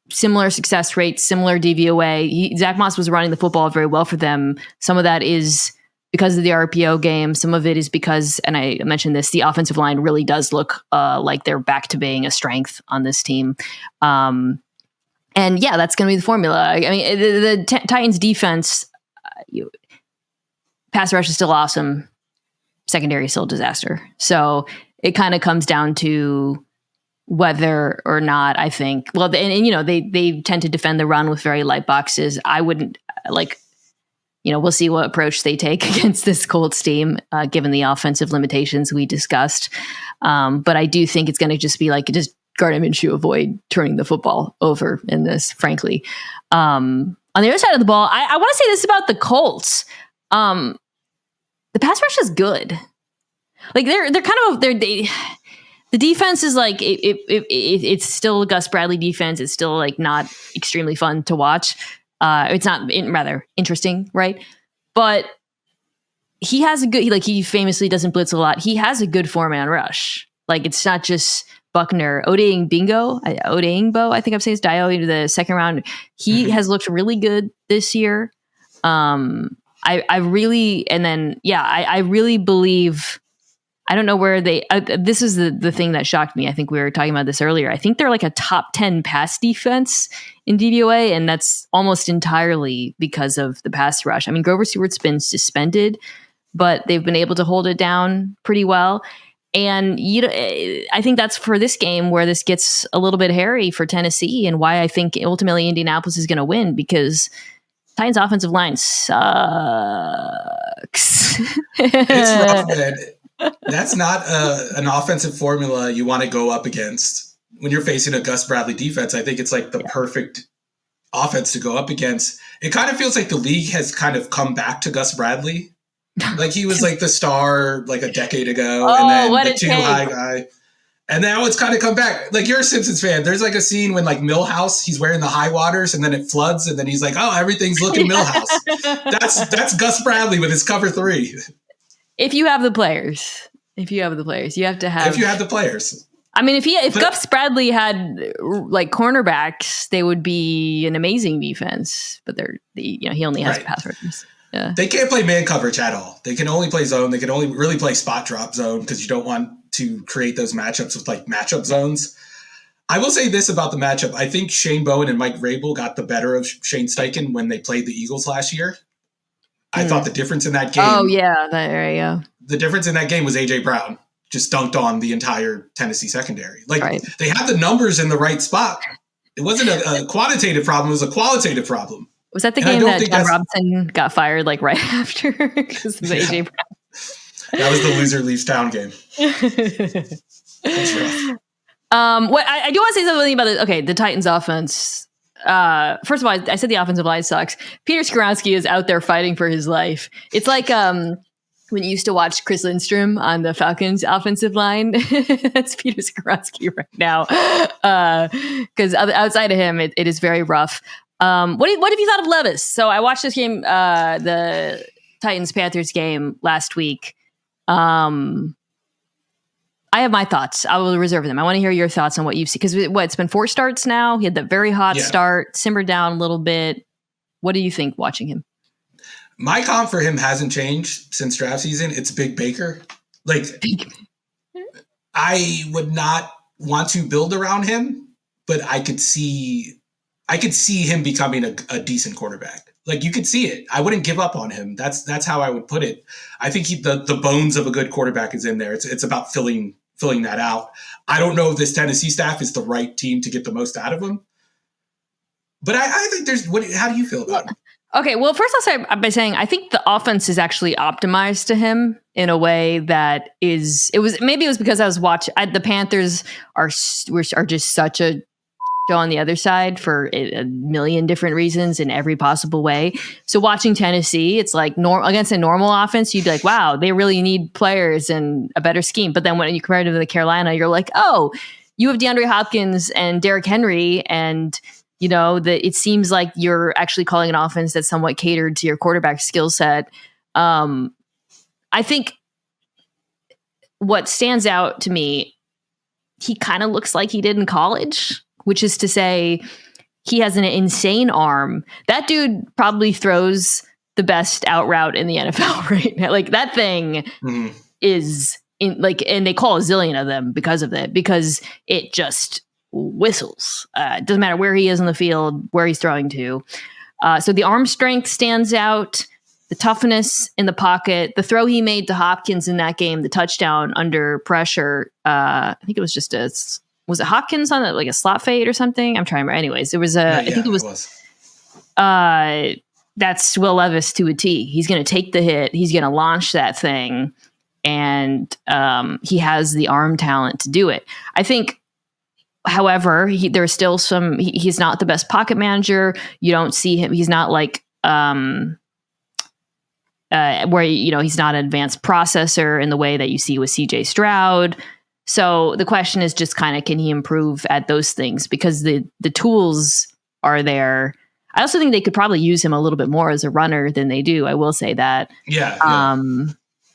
similar success rates, similar DVOA. Zach Moss was running the football very well for them. Some of that is because of the RPO game. Some of it is because, and I mentioned this, the offensive line really does look like they're back to being a strength on this team. And yeah, that's going to be the formula. I mean, the Titans defense, pass rush is still awesome. Secondary is still a disaster. So it kind of comes down to whether or not I think, well, they tend to defend the run with very light boxes. I wouldn't we'll see what approach they take against this Colts team, given the offensive limitations we discussed. But I do think it's going to just be like, just Gardner Minshew avoid turning the football over in this, frankly. On the other side of the ball, I want to say this about the Colts. The pass rush is good. Like the defense is like it's still a Gus Bradley defense. It's still like not extremely fun to watch. It's not rather interesting, right? But he has a good. He famously doesn't blitz a lot. He has a good 4-man rush. Like, it's not just Buckner. Odeyingbo, I think I'm saying his Dio into the second round. He has looked really good this year. I really believe. I don't know where they. This is the thing that shocked me. I think we were talking about this earlier. I think they're like a top 10 pass defense in DVOA, and that's almost entirely because of the pass rush. I mean, Grover Stewart's been suspended, but they've been able to hold it down pretty well. And I think that's for this game where this gets a little bit hairy for Tennessee, and why I think ultimately Indianapolis is going to win, because Titans' offensive line sucks. It's rough, man. That's not an offensive formula you want to go up against when you're facing a Gus Bradley defense. I think it's like the perfect offense to go up against. It kind of feels like the league has kind of come back to Gus Bradley. Like, he was like the star like a decade ago, and then the too high guy. And now it's kind of come back. Like, you're a Simpsons fan. There's like a scene when like Millhouse, he's wearing the high waters, and then it floods, and then he's like, "Oh, everything's looking Millhouse." That's Gus Bradley with his cover 3. If you have the players, you have to have. If you have the players. I mean, if Gus Bradley had like cornerbacks, they would be an amazing defense. But he only has pass rushers. Yeah. They can't play man coverage at all. They can only play zone. They can only really play spot drop zone, because you don't want to create those matchups with like matchup zones. I will say this about the matchup. I think Shane Bowen and Mike Vrabel got the better of Shane Steichen when they played the Eagles last year. I thought the difference in that game. Oh, yeah. There you go. The difference in that game was A.J. Brown just dunked on the entire Tennessee secondary. Like, They had the numbers in the right spot. It wasn't a quantitative problem. It was a qualitative problem. Was that the game that John Robinson got fired like right after because of A.J. Brown? That was the loser leaves town game. That's rough. What I do want to say something about the Titans offense. First of all, I said the offensive line sucks. Peter Skoronski is out there fighting for his life. It's like when you used to watch Chris Lindstrom on the Falcons offensive line. That's Peter Skoronski right now. Because outside of him, it is very rough. What have you thought of Levis? So I watched this game, the Titans-Panthers game last week. I I have my thoughts. I will reserve them. I want to hear your thoughts on what you've seen. Because it's been 4 starts now. He had that very hot start, simmered down a little bit. What do you think watching him? My comp for him hasn't changed since draft season. It's Big Baker. Like, I would not want to build around him, but I could see him becoming a decent quarterback. Like, you could see it. I wouldn't give up on him. That's how I would put it. I think the bones of a good quarterback is in there. It's about filling that out. I don't know if this Tennessee staff is the right team to get the most out of him, but I think how do you feel about him? Okay, well, first I'll start by saying I think the offense is actually optimized to him in a way that it was because I was watching. The Panthers are just such a show on the other side for a million different reasons in every possible way. So watching Tennessee, it's like against a normal offense, you'd be like, wow, they really need players and a better scheme. But then when you compare it to the Carolina, you're like, oh, you have DeAndre Hopkins and Derrick Henry, and you know, it seems like you're actually calling an offense that's somewhat catered to your quarterback skill set. I think what stands out to me, he kind of looks like he did in college, which is to say he has an insane arm. That dude probably throws the best out route in the NFL right now. Like, that thing is and they call a zillion of them because of it, because it just whistles. It doesn't matter where he is in the field, where he's throwing to. So the arm strength stands out, the toughness in the pocket, the throw he made to Hopkins in that game, the touchdown under pressure. I think it was just was it Hopkins on like a slot fade or something? I'm trying to remember. Anyways, it was I think it was. That's Will Levis to a T. He's going to take the hit. He's going to launch that thing, and he has the arm talent to do it. I think. However, there's still he's not the best pocket manager. You don't see him. He's not like where, he's not an advanced processor in the way that you see with CJ Stroud. So the question is just kind of, can he improve at those things? Because the tools are there. I also think they could probably use him a little bit more as a runner than they do. I will say that. Yeah.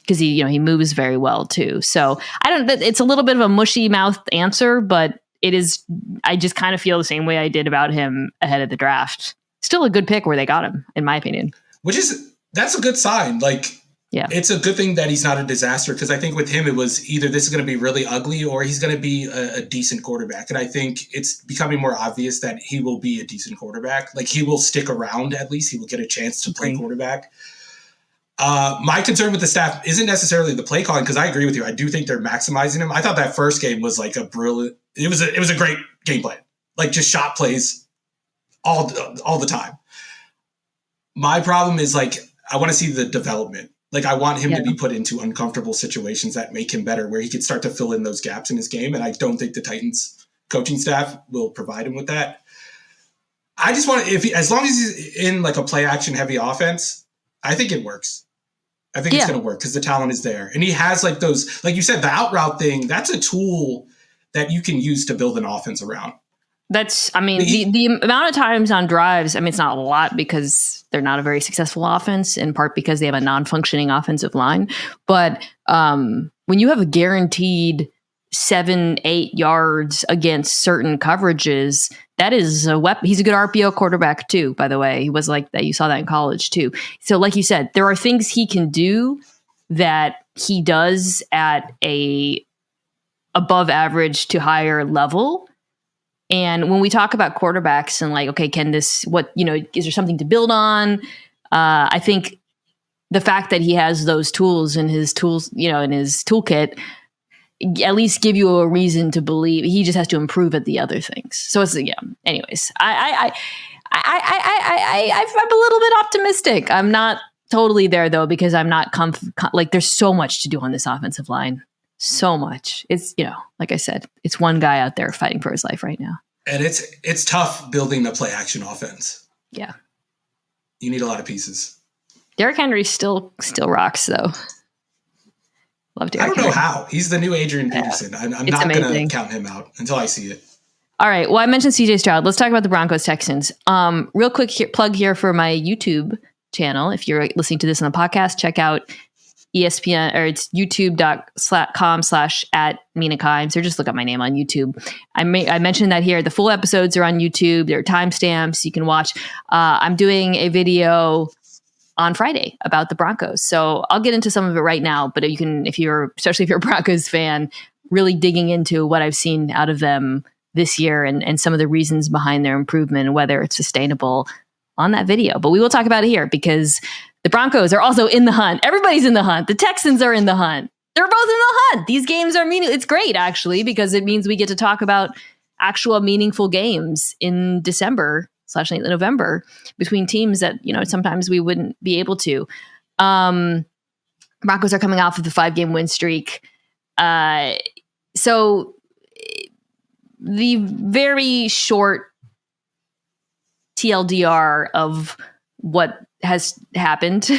Because he moves very well too. So it's a little bit of a mushy mouthed answer, but it is. I just kind of feel the same way I did about him ahead of the draft. Still a good pick where they got him, in my opinion. That's a good sign. Like, yeah, it's a good thing that he's not a disaster, because I think with him it was either this is going to be really ugly or he's going to be a decent quarterback. And I think it's becoming more obvious that he will be a decent quarterback. Like, he will stick around, at least he will get a chance to play quarterback. My concern with the staff isn't necessarily the play calling, because I agree with you. I do think they're maximizing him. I thought that first game was like it was a great game plan, like just shot plays all the time. My problem is, like, I want to see the development. Like, I want him to be put into uncomfortable situations that make him better, where he could start to fill in those gaps in his game. And I don't think the Titans coaching staff will provide him with that. I just want as long as he's in like a play action heavy offense, I think it works. I think it's going to work because the talent is there. And he has like those, like you said, the out route thing, that's a tool that you can use to build an offense around. The amount of times on drives, it's not a lot because they're not a very successful offense, in part because they have a non-functioning offensive line. But when you have a guaranteed 7-8 yards against certain coverages, that is a weapon. He's a good RPO quarterback too, by the way. He was like that. You saw that in college too. So like you said, there are things he can do that he does at a above average to higher level. And when we talk about quarterbacks and like, okay, is there something to build on? I think the fact that he has those tools in his toolkit at least give you a reason to believe. He just has to improve at the other things. So it's anyways, I'm a little bit optimistic. I'm not totally there though, because I'm not like there's so much to do on this offensive line. So much. It's, like I said, it's one guy out there fighting for his life right now. And it's tough building the play action offense. Yeah. You need a lot of pieces. Derrick Henry still rocks though. Love Derrick Henry. I don't know how. He's the new Adrian Peterson. I'm not going to count him out until I see it. All right. Well, I mentioned CJ Stroud. Let's talk about the Broncos Texans. Real quick plug here for my YouTube channel. If you're listening to this on the podcast, check out ESPN, or it's youtube.com/@Mina, or just look up my name on YouTube. I mentioned that here. The full episodes are on YouTube. There are timestamps you can watch. I'm doing a video on Friday about the Broncos. So I'll get into some of it right now, but you can, especially if you're a Broncos fan, really digging into what I've seen out of them this year and some of the reasons behind their improvement and whether it's sustainable on that video. But we will talk about it here because the Broncos are also in the hunt. Everybody's in the hunt. The Texans are in the hunt. They're both in the hunt. These games are meaningful. It's great, actually, because it means we get to talk about actual meaningful games in December/November between teams that, sometimes we wouldn't be able to. Broncos are coming off of the 5-game win streak. So the very short TLDR of what has happened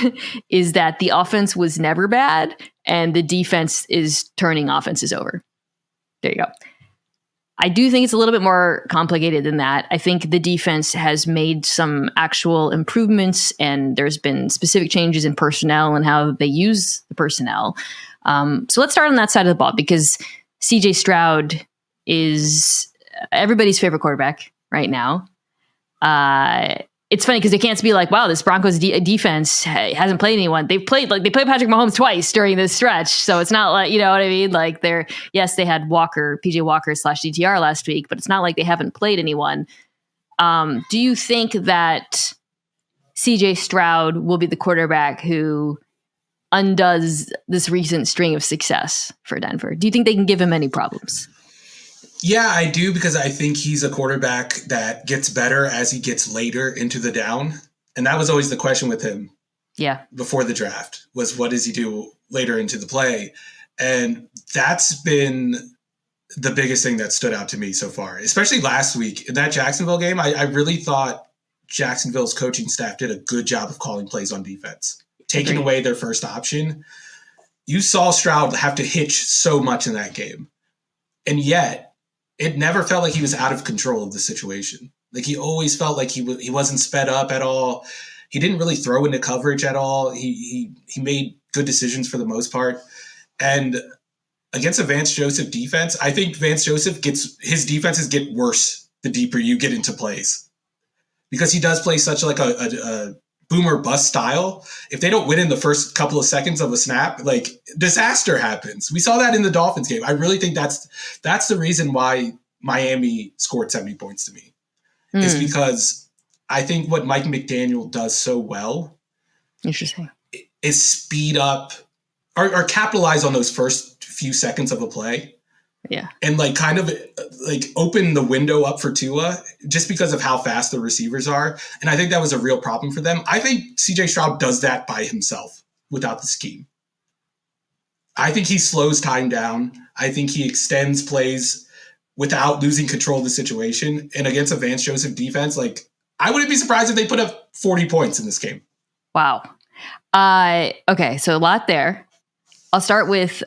is that the offense was never bad and the defense is turning offenses over. There you go. I do think it's a little bit more complicated than that. I think the defense has made some actual improvements and there's been specific changes in personnel and how they use the personnel. So let's start on that side of the ball because CJ Stroud is everybody's favorite quarterback right now. It's funny because they can't be like, wow, this Broncos defense hasn't played anyone. They played Patrick Mahomes twice during this stretch. So it's not like, you know what I mean? Like they had PJ Walker/DTR last week, but it's not like they haven't played anyone. Do you think that CJ Stroud will be the quarterback who undoes this recent string of success for Denver? Do you think they can give him any problems? Yeah, I do, because I think he's a quarterback that gets better as he gets later into the down. And that was always the question with him. Yeah. Before the draft was, what does he do later into the play? And that's been the biggest thing that stood out to me so far, especially last week in that Jacksonville game. I really thought Jacksonville's coaching staff did a good job of calling plays on defense, taking away their first option. You saw Stroud have to hitch so much in that game. And yet, it never felt like he was out of control of the situation. Like he always felt like he wasn't sped up at all. He didn't really throw into coverage at all. He made good decisions for the most part. And against a Vance Joseph defense, I think Vance Joseph his defenses get worse the deeper you get into plays, because he does play such like a boomer bust style. If they don't win in the first couple of seconds of a snap, like disaster happens. We saw that in the Dolphins game. I really think that's the reason why Miami scored 70 points to me. Is because I think what Mike McDaniel does so well is speed up or capitalize on those first few seconds of a play. Yeah. And like kind of like open the window up for Tua just because of how fast the receivers are. And I think that was a real problem for them. I think CJ Stroud does that by himself without the scheme. I think he slows time down. I think he extends plays without losing control of the situation. And against a Vance Joseph defense, like I wouldn't be surprised if they put up 40 points in this game. Wow. Okay. So a lot there. I'll start with,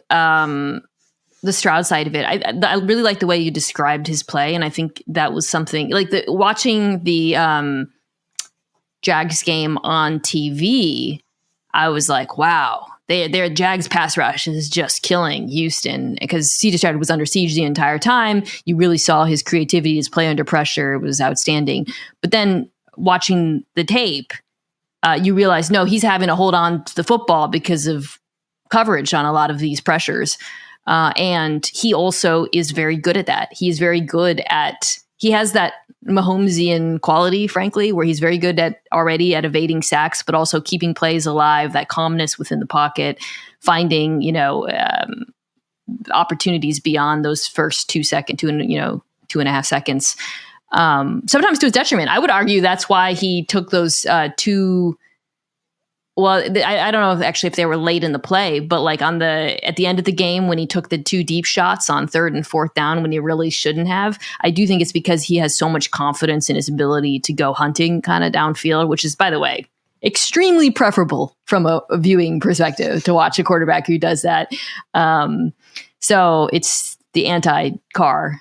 the Stroud side of it. I really like the way you described his play. And I think that was something like watching the Jags game on TV. I was like, wow, their Jags pass rush is just killing Houston, because CJ Stroud was under siege the entire time. You really saw his creativity, his play under pressure. It was outstanding. But then watching the tape, you realize, no, he's having to hold on to the football because of coverage on a lot of these pressures. And he also is very good at that. He has that Mahomesian quality, frankly, where he's very good at evading sacks, but also keeping plays alive, that calmness within the pocket, finding, opportunities beyond those first 2.5 seconds. Sometimes to his detriment. I would argue that's why he took those two. Well, I don't know if they were late in the play, but like at the end of the game when he took the 2 deep shots on 3rd and 4th down when he really shouldn't have, I do think it's because he has so much confidence in his ability to go hunting kind of downfield, which is, by the way, extremely preferable from a viewing perspective to watch a quarterback who does that. So it's the anti-Carr,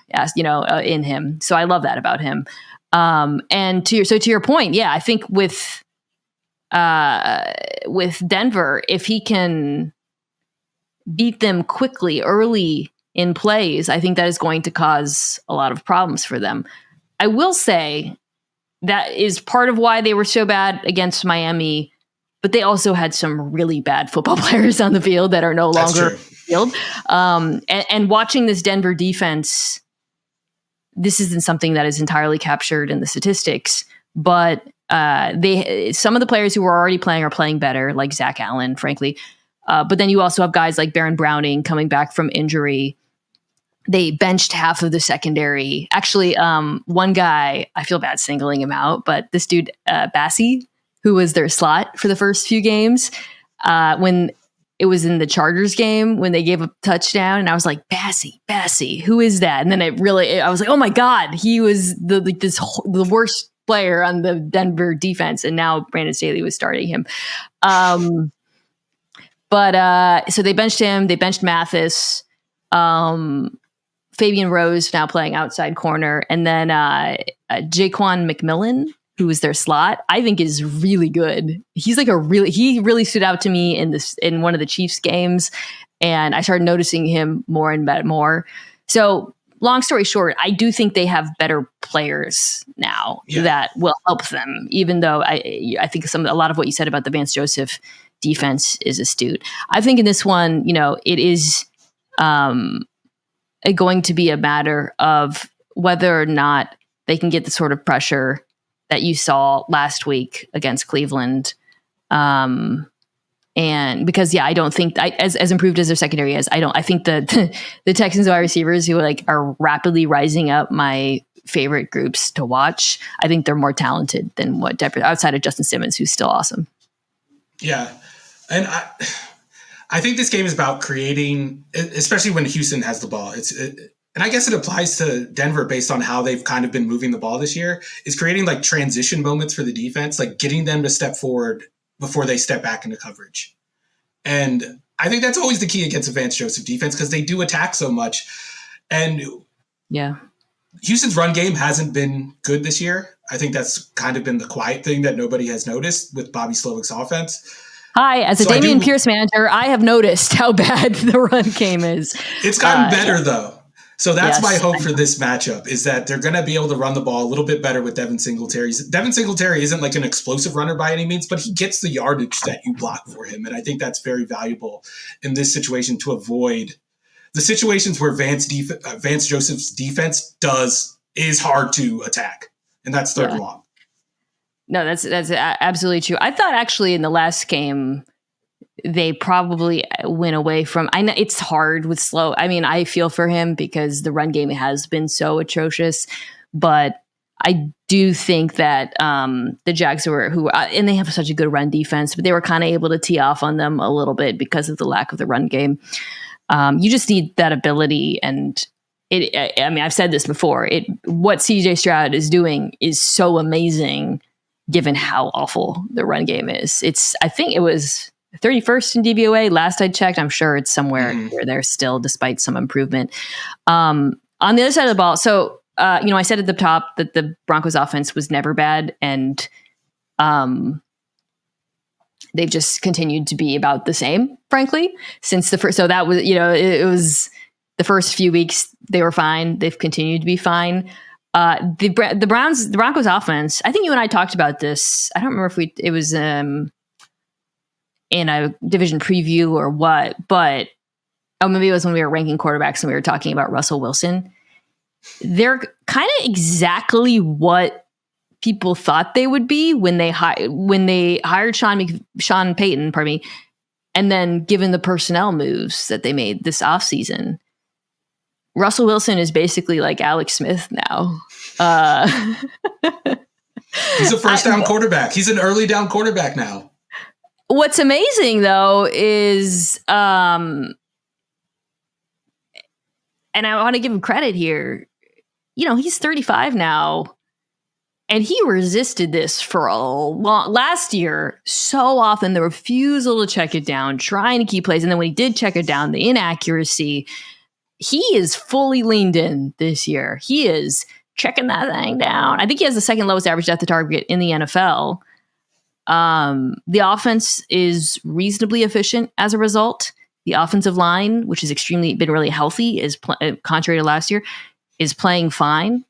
in him. So I love that about him. And to your point, yeah, I think with Denver, if he can beat them quickly, early in plays, I think that is going to cause a lot of problems for them. I will say that is part of why they were so bad against Miami, but they also had some really bad football players on the field that are no longer on the field. And watching this Denver defense, this isn't something that is entirely captured in the statistics, but some of the players who were already playing are playing better, like Zach Allen, frankly. But then you also have guys like Baron Browning coming back from injury. They benched half of the secondary. Actually, one guy, I feel bad singling him out, but this dude, Bassie, who was their slot for the first few games, when it was in the Chargers game, when they gave a touchdown, and I was like, Bassie, who is that? And then I was like, oh my God, he was the worst player on the Denver defense, and now Brandon Staley was starting him. But so they benched him. They benched Mathis. Fabian Rose now playing outside corner, and then Jaquan McMillan, who was their slot, I think is really good. He's like he really stood out to me in one of the Chiefs games, and I started noticing him more and more. So long story short, I do think they have better players now that will help them, even though I think a lot of what you said about the Vance Joseph defense is astute. I think in this one, it is going to be a matter of whether or not they can get the sort of pressure that you saw last week against Cleveland. And because, I don't think as improved as their secondary is, I think that the Texans wide receivers who are rapidly rising up my favorite groups to watch, I think they're more talented than what outside of Justin Simmons, who's still awesome. Yeah. And I think this game is about creating, especially when Houston has the ball. And I guess it applies to Denver based on how they've kind of been moving the ball this year, is creating like transition moments for the defense, like getting them to step forward before they step back into coverage. And I think that's always the key against a Vance Joseph defense because they do attack so much. And Houston's run game hasn't been good this year. I think that's kind of been the quiet thing that nobody has noticed with Bobby Slowick's offense. Hi, as a Damian Pierce manager, I have noticed how bad the run game is. It's gotten better, though. So that's my hope for this matchup, is that they're going to be able to run the ball a little bit better with Devin Singletary. Devin Singletary isn't like an explosive runner by any means, but he gets the yardage that you block for him. And I think that's very valuable in this situation to avoid the situations where Vance Joseph's defense is hard to attack. And that's third and long. No, that's absolutely true. I thought actually in the last game, they probably went away from, I know it's hard with Slow. I mean, I feel for him because the run game has been so atrocious, but I do think that the Jags and they have such a good run defense, but they were kind of able to tee off on them a little bit because of the lack of the run game. You just need that ability. And I've said this before, what CJ Stroud is doing is so amazing given how awful the run game is. I think it was 31st in DVOA. Last I checked, I'm sure it's somewhere where they're still, despite some improvement. On the other side of the ball, so, I said at the top that the Broncos offense was never bad, and they've just continued to be about the same, frankly, since the first. So that was, it was the first few weeks, they were fine. They've continued to be fine. The Broncos offense, I think you and I talked about this. I don't remember if it was in a division preview or what, but maybe it was when we were ranking quarterbacks and we were talking about Russell Wilson. They're kind of exactly what people thought they would be when they hired Sean Payton, pardon me, and then given the personnel moves that they made this offseason. Russell Wilson is basically like Alex Smith now. He's a first down quarterback. He's an early down quarterback now. What's amazing though is, and I want to give him credit here. He's 35 now, and he resisted this for last year. So often the refusal to check it down, trying to keep plays, and then when he did check it down, the inaccuracy. He is fully leaned in this year. He is checking that thing down. I think he has the second lowest average depth of target in the NFL. The offense is reasonably efficient as a result. The offensive line, which has been really healthy, is contrary to last year, is playing fine.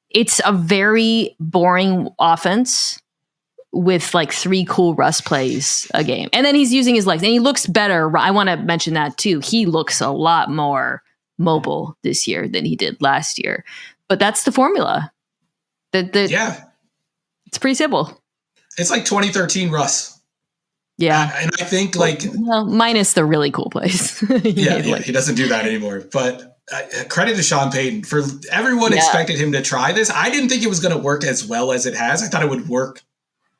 It's a very boring offense with like 3 cool Russ plays a game. And then he's using his legs and he looks better. I want to mention that too. He looks a lot more mobile this year than he did last year. But that's the formula. Yeah. It's pretty simple. It's like 2013 Russ. Yeah. And I think like... Well, minus the really cool plays. He doesn't do that anymore. But credit to Sean Payton. For everyone expected him to try this. I didn't think it was going to work as well as it has. I thought it would work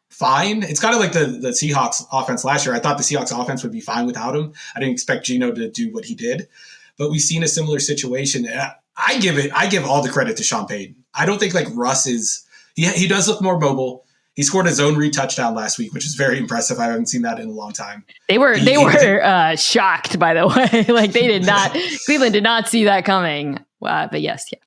fine. It's kind of like the Seahawks offense last year. I thought the Seahawks offense would be fine without him. I didn't expect Geno to do what he did. But we've seen a similar situation. I give all the credit to Sean Payton. I don't think like Russ is... He does look more mobile. He scored his own read touchdown last week, which is very impressive. I haven't seen that in a long time. They were shocked, by the way. Like they did not. Cleveland did not see that coming. But yes, yeah.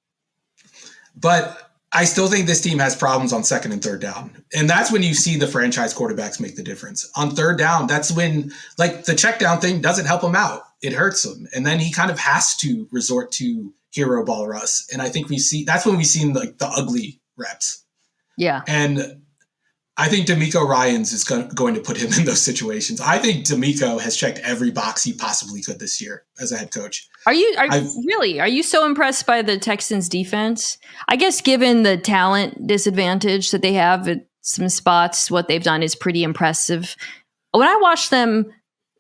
But I still think this team has problems on 2nd and 3rd down, and that's when you see the franchise quarterbacks make the difference. On 3rd down, that's when like the check down thing doesn't help him out; it hurts him, and then he kind of has to resort to hero ball Russ. And I think that's when we've seen like the ugly reps. Yeah, and I think D'Amico Ryans is going to put him in those situations. I think D'Amico has checked every box he possibly could this year as a head coach. Are you so impressed by the Texans defense? I guess given the talent disadvantage that they have at some spots, what they've done is pretty impressive. When I watch them,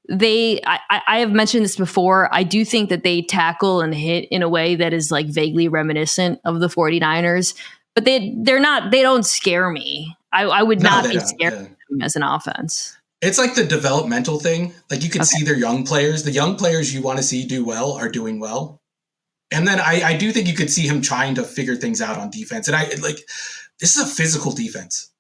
I have mentioned this before. I do think that they tackle and hit in a way that is like vaguely reminiscent of the 49ers, but they don't scare me. I would not be scared of them as an offense. It's like the developmental thing. Like you can see their young players. The young players you want to see do well are doing well. And then I do think you could see him trying to figure things out on defense. And this is a physical defense.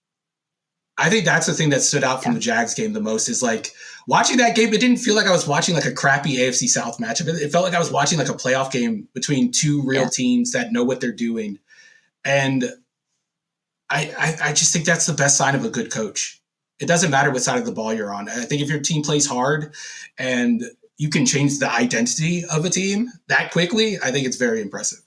I think that's the thing that stood out from the Jags game the most is like watching that game. It didn't feel like I was watching like a crappy AFC South matchup. It felt like I was watching like a playoff game between 2 real teams that know what they're doing. And I just think that's the best sign of a good coach. It doesn't matter what side of the ball you're on. I think if your team plays hard and you can change the identity of a team that quickly, I think it's very impressive.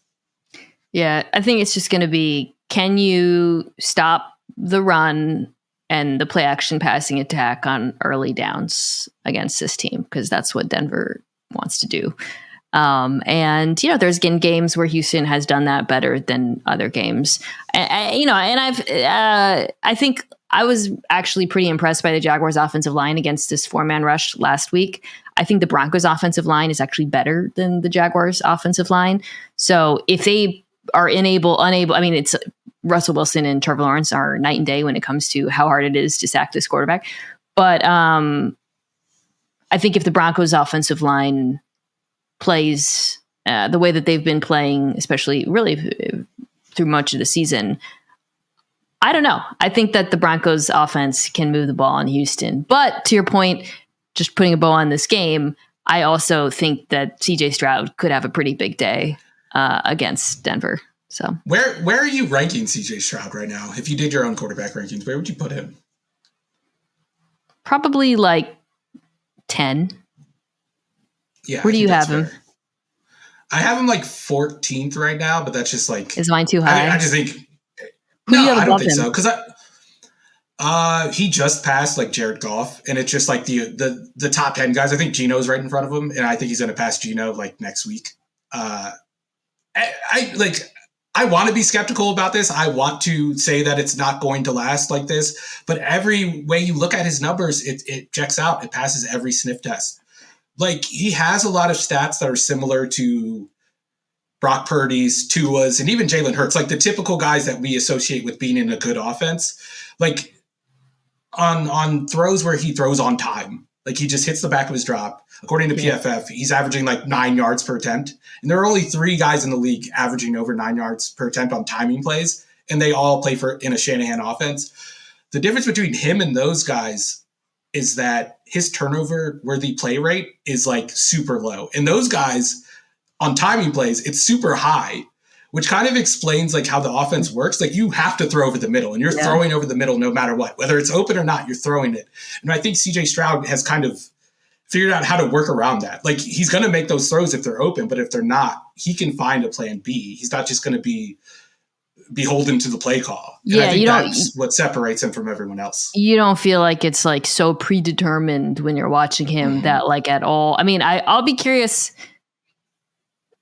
Yeah, I think it's just going to be, can you stop the run and the play action passing attack on early downs against this team? Because that's what Denver wants to do. And there's been games where Houston has done that better than other games. I think I was actually pretty impressed by the Jaguars offensive line against this 4-man rush last week. I think the Broncos offensive line is actually better than the Jaguars offensive line. So if they are unable, I mean, it's Russell Wilson and Trevor Lawrence are night and day when it comes to how hard it is to sack this quarterback. But I think if the Broncos offensive line plays the way that they've been playing, especially really through much of the season, I don't know. I think that the Broncos offense can move the ball in Houston. But to your point, just putting a bow on this game, I also think that CJ Stroud could have a pretty big day against Denver. So where are you ranking CJ Stroud right now? If you did your own quarterback rankings, where would you put him? Probably like 10. Yeah. Where do you have him? Fair. I have him like 14th right now, but that's just like... Is mine too high? I just think... Who do you have I don't above think him? so. Because he just passed like Jared Goff, and it's just like the top 10 guys. I think Geno's right in front of him, and I think he's going to pass Geno like next week. I want to be skeptical about this. I want to say that it's not going to last like this, but every way you look at his numbers, it checks out. It passes every sniff test. Like he has a lot of stats that are similar to Brock Purdy's, Tua's, and even Jalen Hurts, like the typical guys that we associate with being in a good offense. Like on throws where he throws on time, like he just hits the back of his drop. According to PFF, he's averaging like 9 yards per attempt. And there are only 3 guys in the league averaging over 9 yards per attempt on timing plays, and they all play in a Shanahan offense. The difference between him and those guys is that his turnover-worthy play rate is like super low. And those guys on timing plays, it's super high, which kind of explains like how the offense works. Like you have to throw over the middle, and you're throwing over the middle no matter what. Whether it's open or not, you're throwing it. And I think CJ Stroud has kind of figured out how to work around that. Like, he's going to make those throws if they're open, but if they're not, he can find a plan B. He's not just going to be beholden to the play call. And I think that's what separates him from everyone else. You don't feel like it's like so predetermined when you're watching him that like at all. I mean, I'll be curious.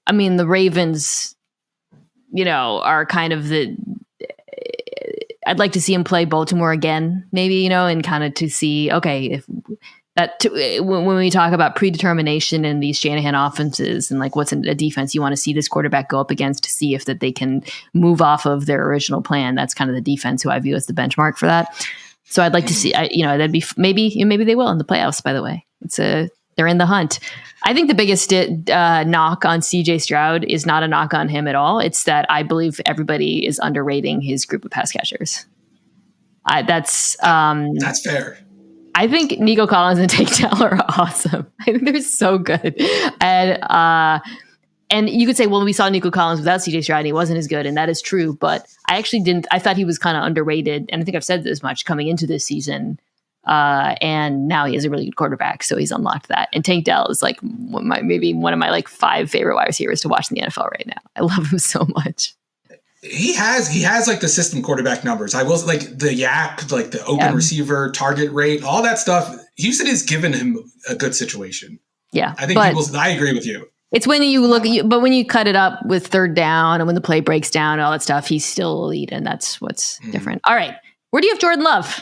I mean, the Ravens, are kind of I'd like to see him play Baltimore again, maybe, and kind of to see, okay, if when we talk about predetermination in these Shanahan offenses and like what's in a defense you want to see this quarterback go up against to see if that they can move off of their original plan. That's kind of the defense who I view as the benchmark for that. So I'd like to see, that'd be maybe they will in the playoffs, by the way. They're in the hunt. I think the biggest knock on CJ Stroud is not a knock on him at all. It's that I believe everybody is underrating his group of pass catchers. That's fair. I think Nico Collins and Tank Dell are awesome. I think they're so good. And you could say, well, we saw Nico Collins without CJ Stroud and he wasn't as good. And that is true. But I actually didn't. I thought he was kind of underrated. And I think I've said this much coming into this season. And now he has a really good quarterback. So he's unlocked that. And Tank Dell is like maybe one of my like 5 favorite wide receivers to watch in the NFL right now. I love him so much. He has like the system quarterback numbers. I will like the yak, like the open receiver target rate, all that stuff. Houston has given him a good situation. Yeah. I think I agree with you. It's when you look at but when you cut it up with third down and when the play breaks down and all that stuff, he's still elite. And that's what's different. All right. Where do you have Jordan Love?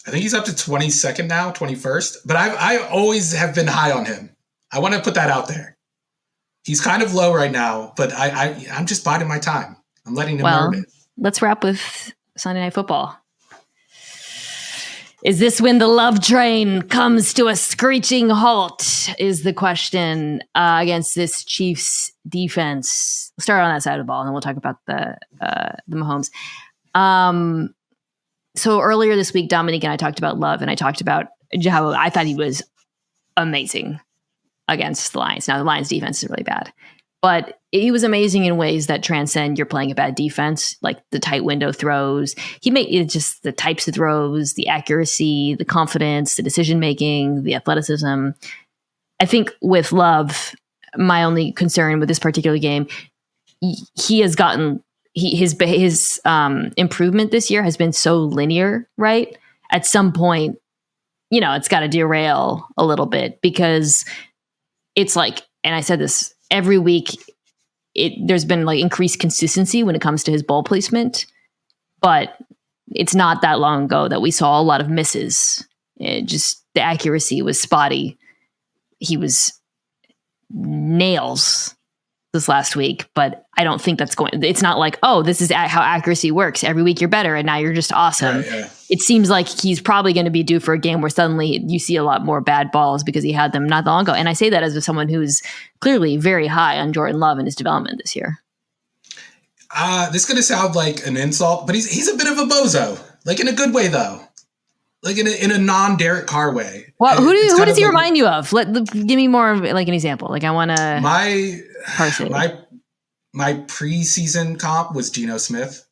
I think he's up to 22nd now, 21st. But I always have been high on him. I want to put that out there. He's kind of low right now, but I'm just biding my time. I'm letting him earn it. Let's wrap with Sunday Night Football. Is this when the Love train comes to a screeching halt? Is the question against this Chiefs defense. We'll start on that side of the ball, and then we'll talk about the Mahomes. So earlier this week, Dominique and I talked about Love, and I talked about how I thought he was amazing against the Lions. Now, the Lions defense is really bad, but he was amazing in ways that transcend you're playing a bad defense, like the tight window throws. He made it just the types of throws, the accuracy, the confidence, the decision-making, the athleticism. I think with Love, my only concern with this particular game, he has gotten his improvement this year has been so linear, right? At some point, it's got to derail a little bit because it's like, and I said this every week, there's been like increased consistency when it comes to his ball placement, but it's not that long ago that we saw a lot of misses. Just the accuracy was spotty. He was nails this last week, but I don't think that's it's not like, oh, this is how accuracy works. Every week you're better and now you're just awesome. Yeah. It seems like he's probably going to be due for a game where suddenly you see a lot more bad balls because he had them not that long ago. And I say that as someone who's clearly very high on Jordan Love and his development this year. This is going to sound like an insult, but he's a bit of a bozo, like in a good way though. Like in a non-Derek Carr way. Well, who does he remind you of? Give me more of like an example. Like I want to parse it. My preseason comp was Geno Smith.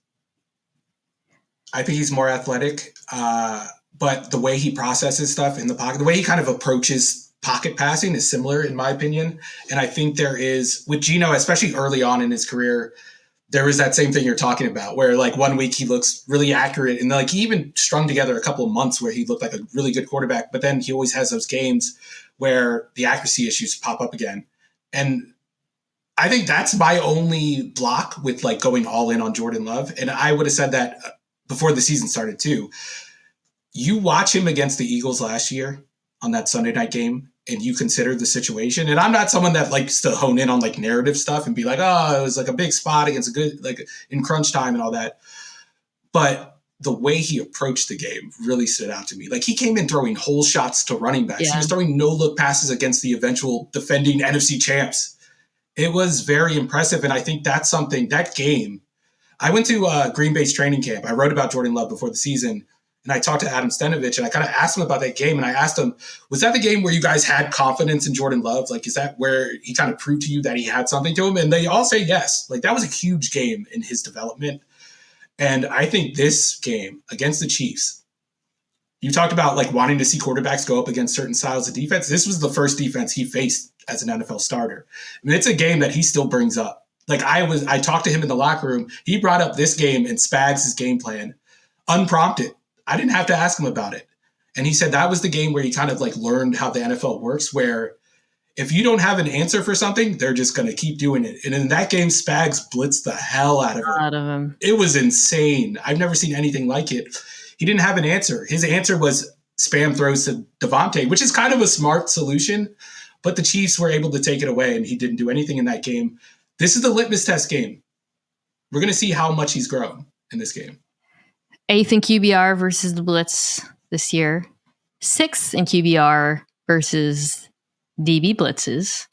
I think he's more athletic, but the way he processes stuff in the pocket, the way he kind of approaches pocket passing is similar in my opinion. And I think there is with Geno, especially early on in his career, there was that same thing you're talking about where like 1 week he looks really accurate and like he even strung together a couple of months where he looked like a really good quarterback, but then he always has those games where the accuracy issues pop up again. And I think that's my only block with like going all in on Jordan Love. And I would have said that before the season started too. You watch him against the Eagles last year on that Sunday night game and you consider the situation. And I'm not someone that likes to hone in on like narrative stuff and be like, oh, it was like a big spot against a good, like in crunch time and all that. But the way he approached the game really stood out to me. Like he came in throwing hole shots to running backs. Yeah. He was throwing no look passes against the eventual defending NFC champs. It was very impressive. And I think that's something, that game, I went to Green Bay's training camp. I wrote about Jordan Love before the season. And I talked to Adam Stenovich and I kind of asked him about that game. And I asked him, was that the game where you guys had confidence in Jordan Love? Like, is that where he kind of proved to you that he had something to him? And they all say yes. Like that was a huge game in his development. And I think this game against the Chiefs, You talked about like wanting to see quarterbacks go up against certain styles of defense. This was the first defense he faced as an NFL starter. I mean, it's a game that he still brings up. Like I talked to him in the locker room. He brought up this game and Spags' game plan unprompted. I didn't have to ask him about it. And he said that was the game where he kind of like learned how the NFL works, where if you don't have an answer for something, they're just going to keep doing it. And in that game, Spags blitzed the hell out of him. It was insane. I've never seen anything like it. He didn't have an answer. His answer was spam throws to Devontae, which is kind of a smart solution. But the Chiefs were able to take it away, and he didn't do anything in that game. This is the litmus test game. We're going to see how much he's grown in this game. 8th in QBR versus the Blitz this year. 6th in QBR versus DB blitzes.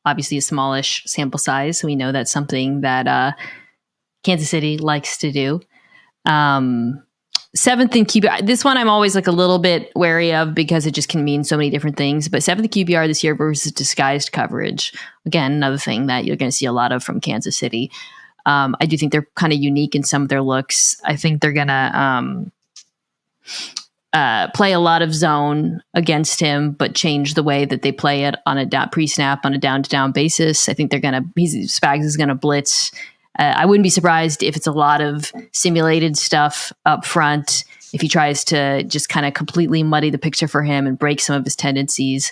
Obviously a smallish sample size, so we know that's something that Kansas City likes to do. 7th in QBR. This one I'm always like a little bit wary of because it just can mean so many different things. But 7th in QBR this year versus disguised coverage. Again, another thing that you're going to see a lot of from Kansas City. I do think they're kind of unique in some of their looks. I think they're going to play a lot of zone against him, but change the way that they play it on a pre-snap, on a down-to-down basis. I think Spags is going to blitz. I wouldn't be surprised if it's a lot of simulated stuff up front, if he tries to just kind of completely muddy the picture for him and break some of his tendencies.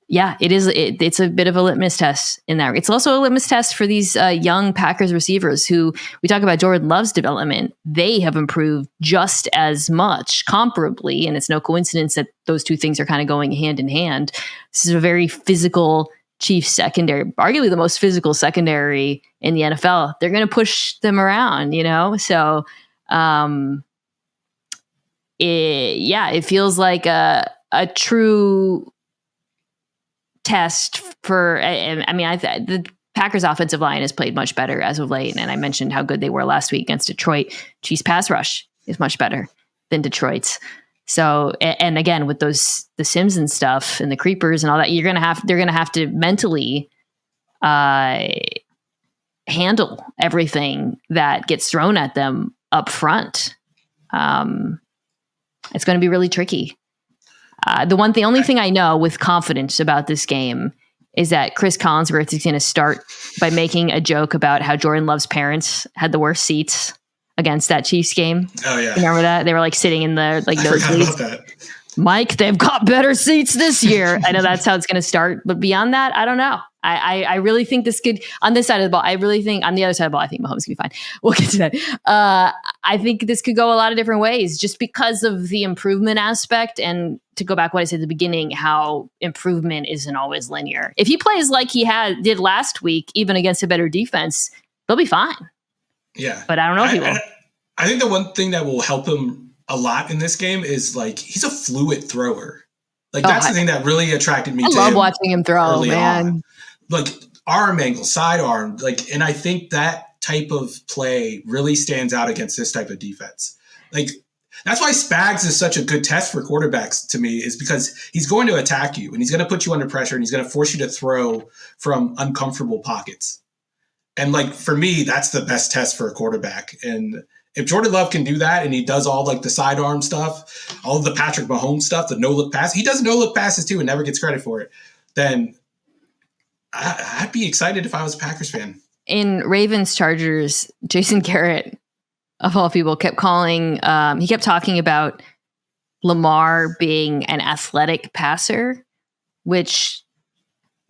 Yeah, it's a bit of a litmus test in that. It's also a litmus test for these young Packers receivers who we talk about Jordan Love's development. They have improved just as much comparably. And it's no coincidence that those two things are kind of going hand in hand. This is a very physical Chiefs secondary, arguably the most physical secondary in the NFL. They're going to push them around, So, it feels like a true test for. The Packers' offensive line has played much better as of late, and I mentioned how good they were last week against Detroit. Chiefs' pass rush is much better than Detroit's. So, and again, with the Sims and stuff and the creepers and all that, they're going to have to mentally handle everything that gets thrown at them up front. It's going to be really tricky. The only thing I know with confidence about this game is that Chris Collinsworth is going to start by making a joke about how Jordan Love's parents had the worst seats against that Chiefs game. Oh yeah. Remember that? They were like sitting in the nosebleeds. Mike, they've got better seats this year. I know that's how it's going to start, but beyond that, I don't know. I really think this could, on this side of the ball, I really think on the other side of the ball, I think Mahomes can be fine. We'll get to that. I think this could go a lot of different ways just because of the improvement aspect. And to go back what I said at the beginning, how improvement isn't always linear. If he plays like he did last week, even against a better defense, they'll be fine. Yeah. But I don't know if he will. I think the one thing that will help him a lot in this game is like he's a fluid thrower. Like that's the thing that really attracted me to him. I love watching him throw, man. On. Like arm angle, sidearm, and I think that type of play really stands out against this type of defense. Like that's why Spags is such a good test for quarterbacks to me, is because he's going to attack you and he's going to put you under pressure and he's going to force you to throw from uncomfortable pockets. And like for me, that's the best test for a quarterback. And if Jordan Love can do that and he does all like the sidearm stuff, all of the Patrick Mahomes stuff, the no-look pass, he does no-look passes too and never gets credit for it, then I'd be excited if I was a Packers fan. In Ravens Chargers, Jason Garrett, of all people, kept talking about Lamar being an athletic passer, which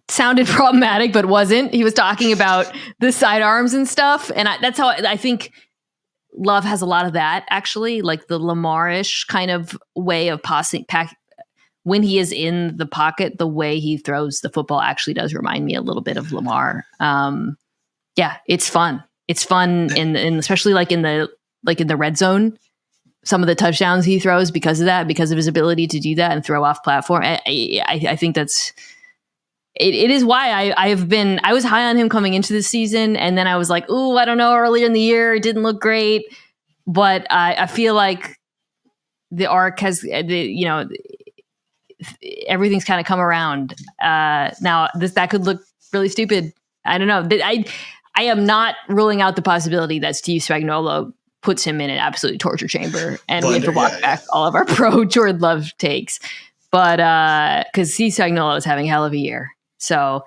sounded problematic, but wasn't. He was talking about the sidearms and stuff. And that's how I think Love has a lot of that, actually, like the Lamar-ish kind of way of passing. When he is in the pocket, the way he throws the football actually does remind me a little bit of Lamar. Yeah, it's fun. It's fun, in especially like in the red zone. Some of the touchdowns he throws because of that, because of his ability to do that and throw off platform. I think that's it is why I was high on him coming into this season, and then I was like, ooh, I don't know. Earlier in the year, it didn't look great, but I feel like the arc has everything's kind of come around. Now that could look really stupid. I don't know. I am not ruling out the possibility that Steve Spagnuolo puts him in an absolute torture chamber, and we have to walk back all of our pro Jordan Love takes. But because C. Sagnola is having a hell of a year, so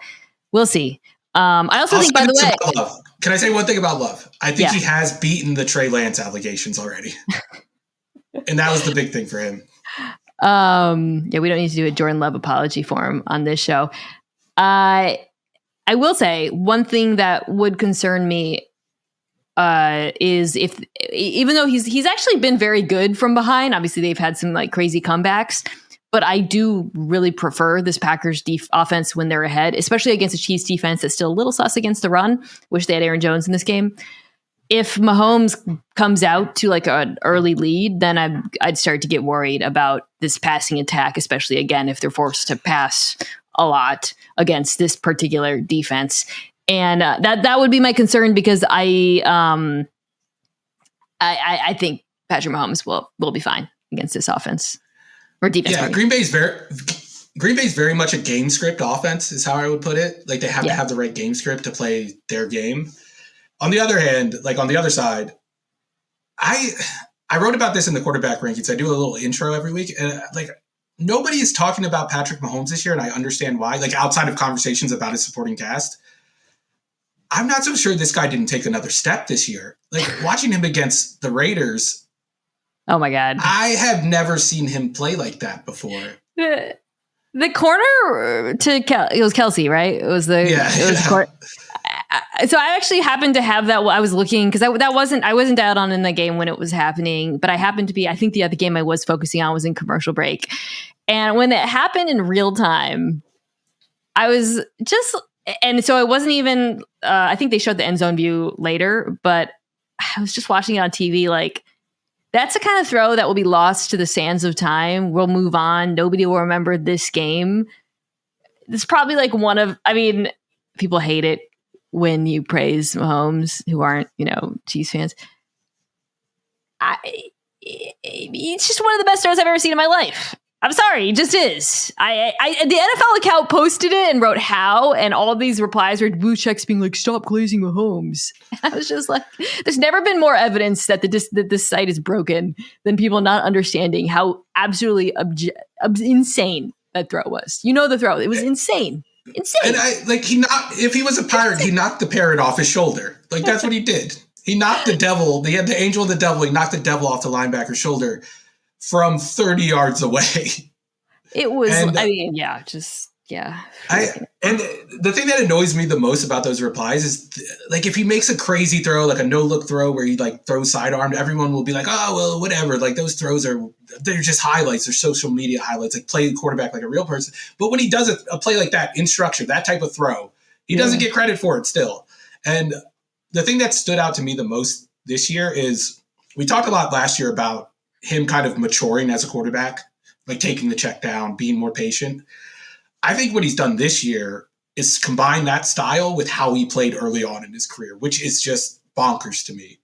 we'll see. I also think, by the way, can I say one thing about Love? I think he has beaten the Trey Lance allegations already, and that was the big thing for him. We don't need to do a Jordan Love apology for him on this show. I will say one thing that would concern me is if, even though he's actually been very good from behind, obviously they've had some like crazy comebacks, but I do really prefer this Packers offense when they're ahead, especially against a Chiefs defense that's still a little sus against the run. Wish they had Aaron Jones in this game. If Mahomes comes out to like an early lead, then I'd start to get worried about this passing attack, especially again if they're forced to pass a lot against this particular defense. And that would be my concern, because I think Patrick Mahomes will be fine against this offense or defense. Yeah, Green Bay's very much a game script offense is how I would put it. Like they have to have the right game script to play their game. On the other hand, like on the other side, I wrote about this in the quarterback rankings. I do a little intro every week, and like nobody is talking about Patrick Mahomes this year, and I understand why. Like outside of conversations about his supporting cast, I'm not so sure this guy didn't take another step this year. Like watching him against the Raiders. Oh my God. I have never seen him play like that before. The corner to it was Kelsey, right? It was the corner. So I actually happened to have that. I was looking because I wasn't out on in the game when it was happening, but I happened to be. I think the other game I was focusing on was in commercial break, and when it happened in real time, I was just. And so it wasn't even. I think they showed the end zone view later, but I was just watching it on TV. Like that's the kind of throw that will be lost to the sands of time. We'll move on. Nobody will remember this game. It's probably like one of. I mean, people hate it when you praise Mahomes, who aren't, Chiefs fans. It's just one of the best throws I've ever seen in my life. I'm sorry, it just is. The NFL account posted it and wrote how, and all of these replies were blue checks being like, "Stop glazing Mahomes." I was just like, there's never been more evidence that that this site is broken than people not understanding how absolutely insane that throw was. The throw. It was insane. Insane. And if he was a pirate, he knocked the parrot off his shoulder. Like that's what he did. He knocked the devil. He had the angel of the devil. He knocked the devil off the linebacker's shoulder from 30 yards away. It was, and the thing that annoys me the most about those replies is like if he makes a crazy throw, like a no-look throw where he like throws sidearm, everyone will be like, oh, well, whatever. Like those throws they're just highlights. They're social media highlights, like play the quarterback like a real person. But when he does a play like that in structure, that type of throw, he doesn't get credit for it still. And the thing that stood out to me the most this year is we talked a lot last year about him kind of maturing as a quarterback, like taking the check down, being more patient. I think what he's done this year is combine that style with how he played early on in his career, which is just bonkers to me.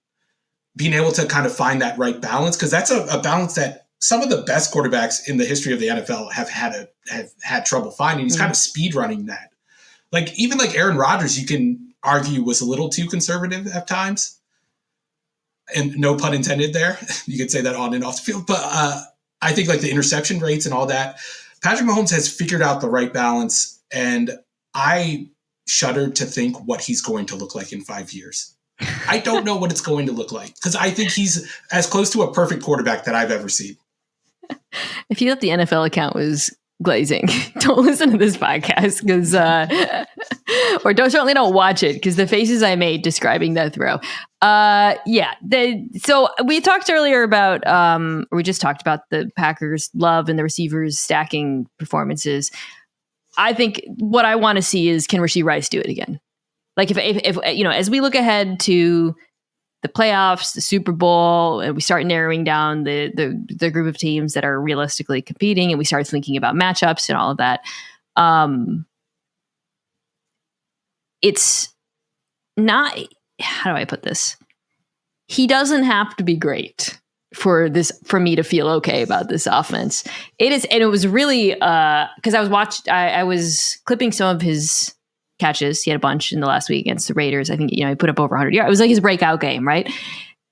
Being able to kind of find that right balance, because that's a balance that some of the best quarterbacks in the history of the NFL have had trouble finding. He's kind of speed running that. Like even like Aaron Rodgers, you can argue was a little too conservative at times. And no pun intended there. You could say that on and off the field. But I think like the interception rates and all that, Patrick Mahomes has figured out the right balance. And I shudder to think what he's going to look like in 5 years. I don't know what it's going to look like because I think he's as close to a perfect quarterback that I've ever seen. If you thought the NFL account was glazing, don't listen to this podcast because certainly don't watch it because the faces I made describing that throw. So we talked earlier about we just talked about the Packers' love and the receivers stacking performances. I think what I want to see is, can Rashee Rice do it again? Like if as we look ahead to the playoffs, the Super Bowl, and we start narrowing down the group of teams that are realistically competing, and we start thinking about matchups and all of that. It's not, how do I put this? He doesn't have to be great for me to feel okay about this offense. It is, and it was really because I was clipping some of his catches. He had a bunch in the last week against the Raiders. I think he put up over 100 yards. It was like his breakout game, right?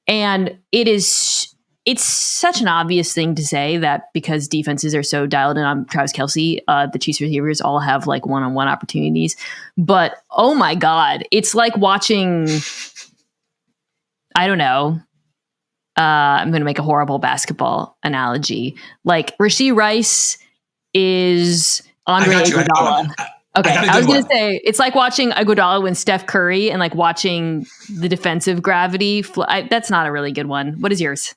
And it's such an obvious thing to say that because defenses are so dialed in on Travis Kelce, the Chiefs receivers all have like one-on-one opportunities. But oh my God, it's like watching, I don't know. I'm going to make a horrible basketball analogy. Like Rashee Rice is Andre Iguodala. Okay, I was going to say it's like watching Iguodala when Steph Curry and like watching the defensive gravity. That's not a really good one. What is yours?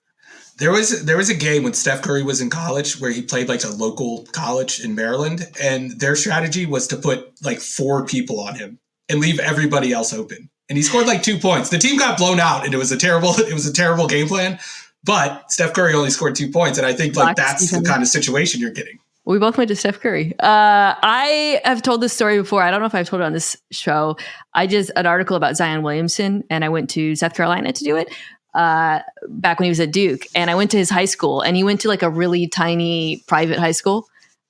There was a game when Steph Curry was in college where he played like a local college in Maryland, and their strategy was to put like 4 people on him and leave everybody else open. And he scored like 2 points. The team got blown out, and it was a terrible game plan. But Steph Curry only scored 2 points, and I think like that's the kind of situation you're getting. We both went to Steph Curry. I have told this story before. I don't know if I've told it on this show. I just an article about Zion Williamson, and I went to South Carolina to do it back when he was at Duke. And I went to his high school, and he went to like a really tiny private high school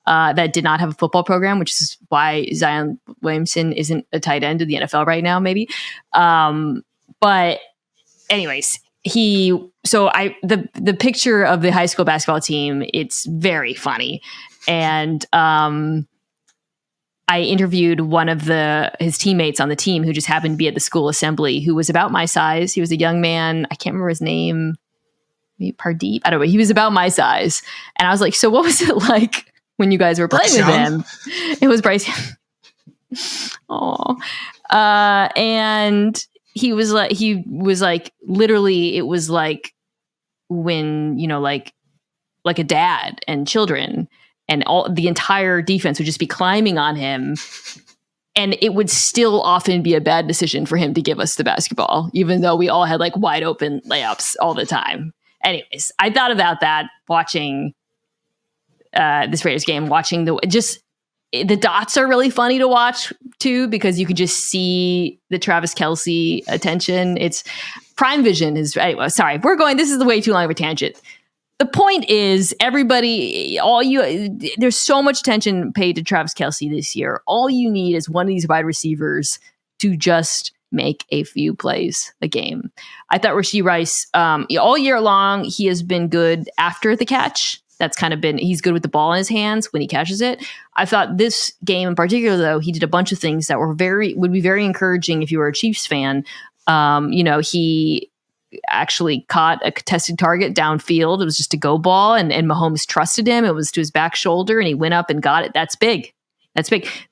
that did not have a football program, which is why Zion Williamson isn't a tight end in the NFL right now, maybe. But anyways, the picture of the high school basketball team, it's very funny. And I interviewed one of his teammates on the team who just happened to be at the school assembly, who was about my size. He was a young man. I can't remember his name. Maybe Pardeep. I don't know. He was about my size. And I was like, so what was it like when you guys were playing with him? It was Bryce. Oh, and he was like, literally, it was like when, like a dad and children and the entire defense would just be climbing on him. And it would still often be a bad decision for him to give us the basketball, even though we all had like wide open layups all the time. Anyways, I thought about that watching this Raiders game, watching the dots are really funny to watch too, because you could just see the Travis Kelce attention. It's Prime Vision is, anyway, sorry, this is way too long of a tangent. The point is there's so much attention paid to Travis Kelce this year. All you need is one of these wide receivers to just make a few plays a game. I thought Rashee Rice, all year long, he has been good after the catch. That's kind of he's good with the ball in his hands when he catches it. I thought this game in particular, though, he did a bunch of things that would be very encouraging if you were a Chiefs fan. He actually caught a contested target downfield. It was just a go ball, and Mahomes trusted him. It was to his back shoulder, and he went up and got it. That's big.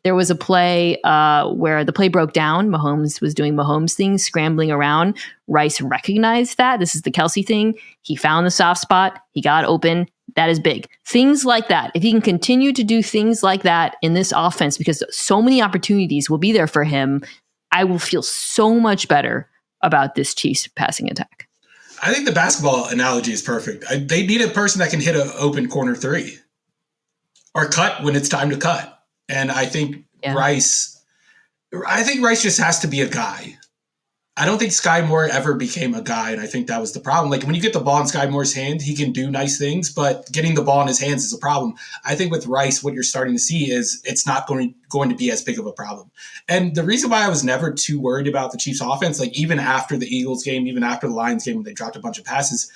There was a play where the play broke down. Mahomes was doing Mahomes things, scrambling around. Rice recognized that. This is the Kelce thing. He found the soft spot. He got open. That is big. Things like that. If he can continue to do things like that in this offense, because so many opportunities will be there for him, I will feel so much better about this Chiefs passing attack. I think the basketball analogy is perfect. They need a person that can hit an open corner 3 or cut when it's time to cut. And I think Rice just has to be a guy. I don't think Sky Moore ever became a guy, and I think that was the problem. Like, when you get the ball in Sky Moore's hand, he can do nice things, but getting the ball in his hands is a problem. I think with Rice, what you're starting to see is it's not going to be as big of a problem. And the reason why I was never too worried about the Chiefs offense, like even after the Eagles game, even after the Lions game when they dropped a bunch of passes,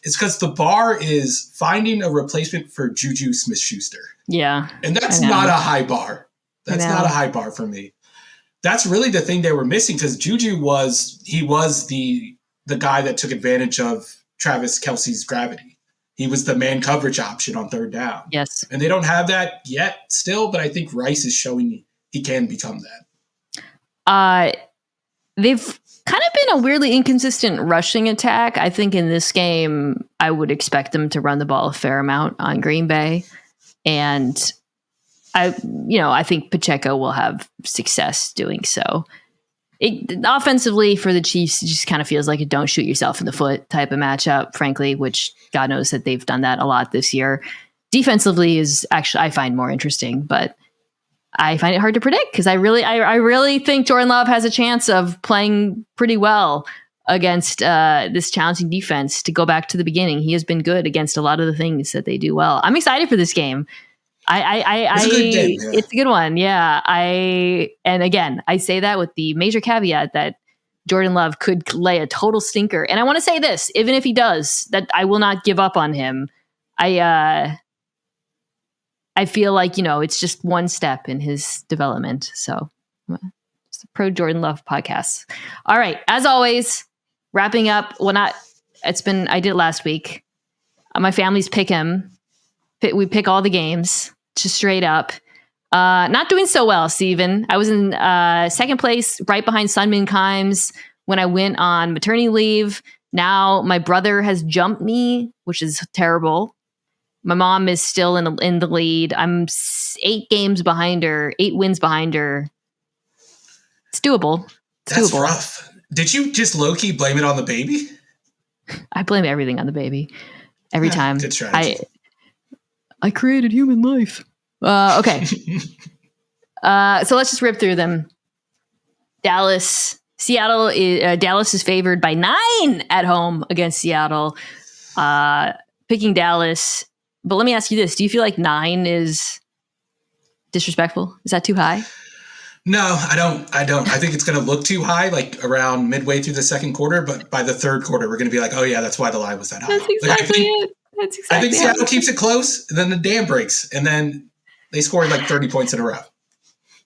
is because the bar is finding a replacement for Juju Smith-Schuster. Yeah. And that's not a high bar. That's not a high bar for me. That's really the thing they were missing, because Juju was the guy that took advantage of Travis Kelce's gravity. He was the man coverage option on third down. Yes. And they don't have that yet still, but I think Rice is showing he can become that. They've kind of been a weirdly inconsistent rushing attack. I think in this game, I would expect them to run the ball a fair amount on Green Bay. And I think Pacheco will have success doing so. Offensively for the Chiefs, it just kind of feels like a don't shoot yourself in the foot type of matchup, frankly, which God knows that they've done that a lot this year. Defensively is actually, I find more interesting, but I find it hard to predict because I really think Jordan Love has a chance of playing pretty well against this challenging defense. To go back to the beginning, he has been good against a lot of the things that they do well. I'm excited for this game. It's a good game, yeah. It's a good one. Yeah. And again, I say that with the major caveat that Jordan Love could lay a total stinker. And I want to say this, even if he does, that I will not give up on him. I feel like, it's just one step in his development. So it's a pro Jordan Love podcast. All right. As always, wrapping up. I did it last week. My family's pick him. We pick all the games just straight up. Not doing so well, Steven. I was in second place, right behind Sunmin Kimes when I went on maternity leave. Now my brother has jumped me, which is terrible. My mom is still in the lead. I'm 8 wins behind her. It's doable. That's rough. Did you just low-key blame it on the baby? I blame everything on the baby. Every time. Good strategy. I created human life. Okay. So let's just rip through them. Dallas is favored by 9 at home against Seattle. Picking Dallas. But let me ask you this. Do you feel like 9 is disrespectful? Is that too high? No, I don't. I think it's going to look too high, like around midway through the second quarter. But by the third quarter, we're going to be like, oh, yeah, that's why the line was that high. That's exactly it. I think Seattle keeps it close, and then the dam breaks, and then they scored like 30 points in a row.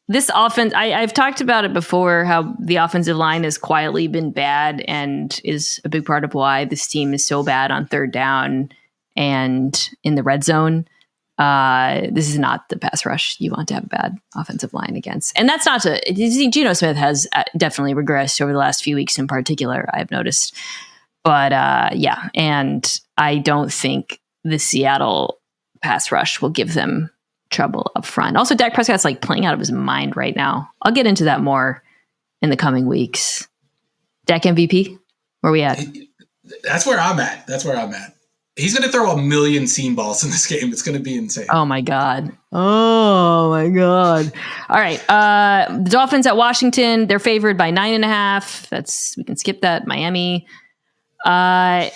This offense, I've talked about it before, how the offensive line has quietly been bad and is a big part of why this team is so bad on third down and in the red zone. This is not the pass rush you want to have a bad offensive line against. And that's not to, Geno Smith has definitely regressed over the last few weeks in particular, I've noticed. But yeah, and I don't think the Seattle pass rush will give them trouble up front. Also, Dak Prescott's like playing out of his mind right now. I'll get into that more in the coming weeks. Dak MVP? Where are we at? That's where I'm at. He's going to throw 1 million seam balls in this game. It's going to be insane. Oh, my God. All right. The Dolphins at Washington, they're favored by 9.5. We can skip that. Miami. So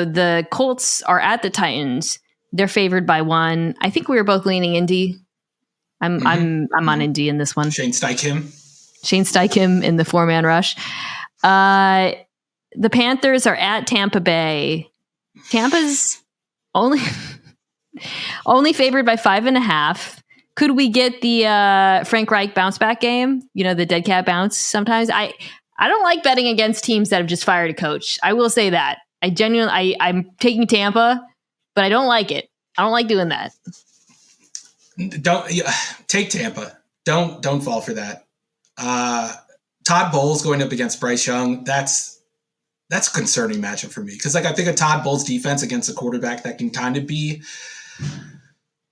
the Colts are at the Titans. They're favored by 1. I think we were both leaning Indy. I'm on Indy in this one. Shane Steichen in the 4-man rush. The Panthers are at Tampa Bay. Tampa's only favored by 5.5. Could we get the Frank Reich bounce back game? The dead cat bounce sometimes. I don't like betting against teams that have just fired a coach. I will say that. I'm taking Tampa, but I don't like it. I don't like doing that. Take Tampa. Don't fall for that. Todd Bowles going up against Bryce Young, that's a concerning matchup for me. Because I think a Todd Bowles defense against a quarterback that can kind of be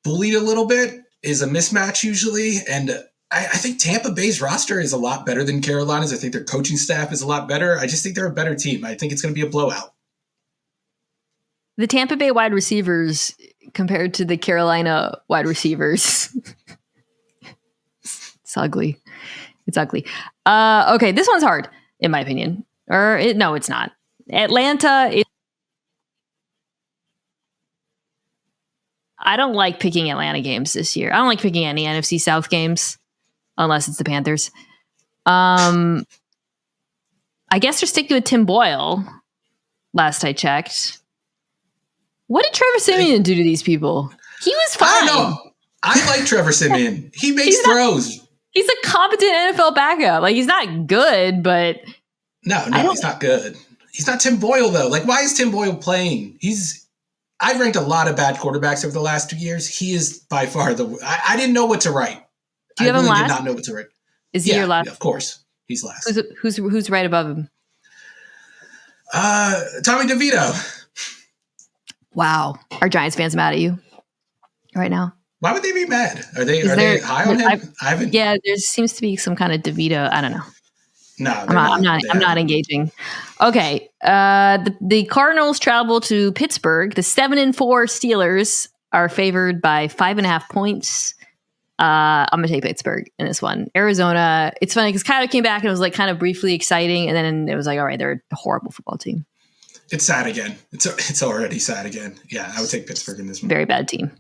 bullied a little bit is a mismatch usually. And I think Tampa Bay's roster is a lot better than Carolina's. I think their coaching staff is a lot better. I just think they're a better team. I think it's going to be a blowout. The Tampa Bay wide receivers compared to the Carolina wide receivers. It's ugly. Okay, this one's hard, in my opinion. No, it's not. Atlanta. I don't like picking Atlanta games this year. I don't like picking any NFC South games, unless it's the Panthers. I guess they're sticking with Tim Boyle. Last I checked. What did Trevor Siemian do to these people? He was fine. I don't know. I like Trevor Siemian. He makes throws. He's a competent NFL backup. He's not good, but... No, he's not good. He's not Tim Boyle, though. Why is Tim Boyle playing? I've ranked a lot of bad quarterbacks over the last 2 years. He is by far I didn't know what to write. Do you have him last? I did not know what to write. Is he your last? Yeah, of course. He's last. Who's right above him? Tommy DeVito. Wow. Are Giants fans mad at you right now? Why would they be mad? Are they high on him? Yeah, there seems to be some kind of DeVito. I don't know. No, I'm not engaging. Okay. The Cardinals travel to Pittsburgh. The 7-4 Steelers are favored by 5.5 points. I'm going to take Pittsburgh in this one. Arizona, it's funny because Kyler came back and it was kind of briefly exciting. And then it was all right, they're a horrible football team. It's sad again. It's already sad again. Yeah, I would take Pittsburgh in this one. Very bad team.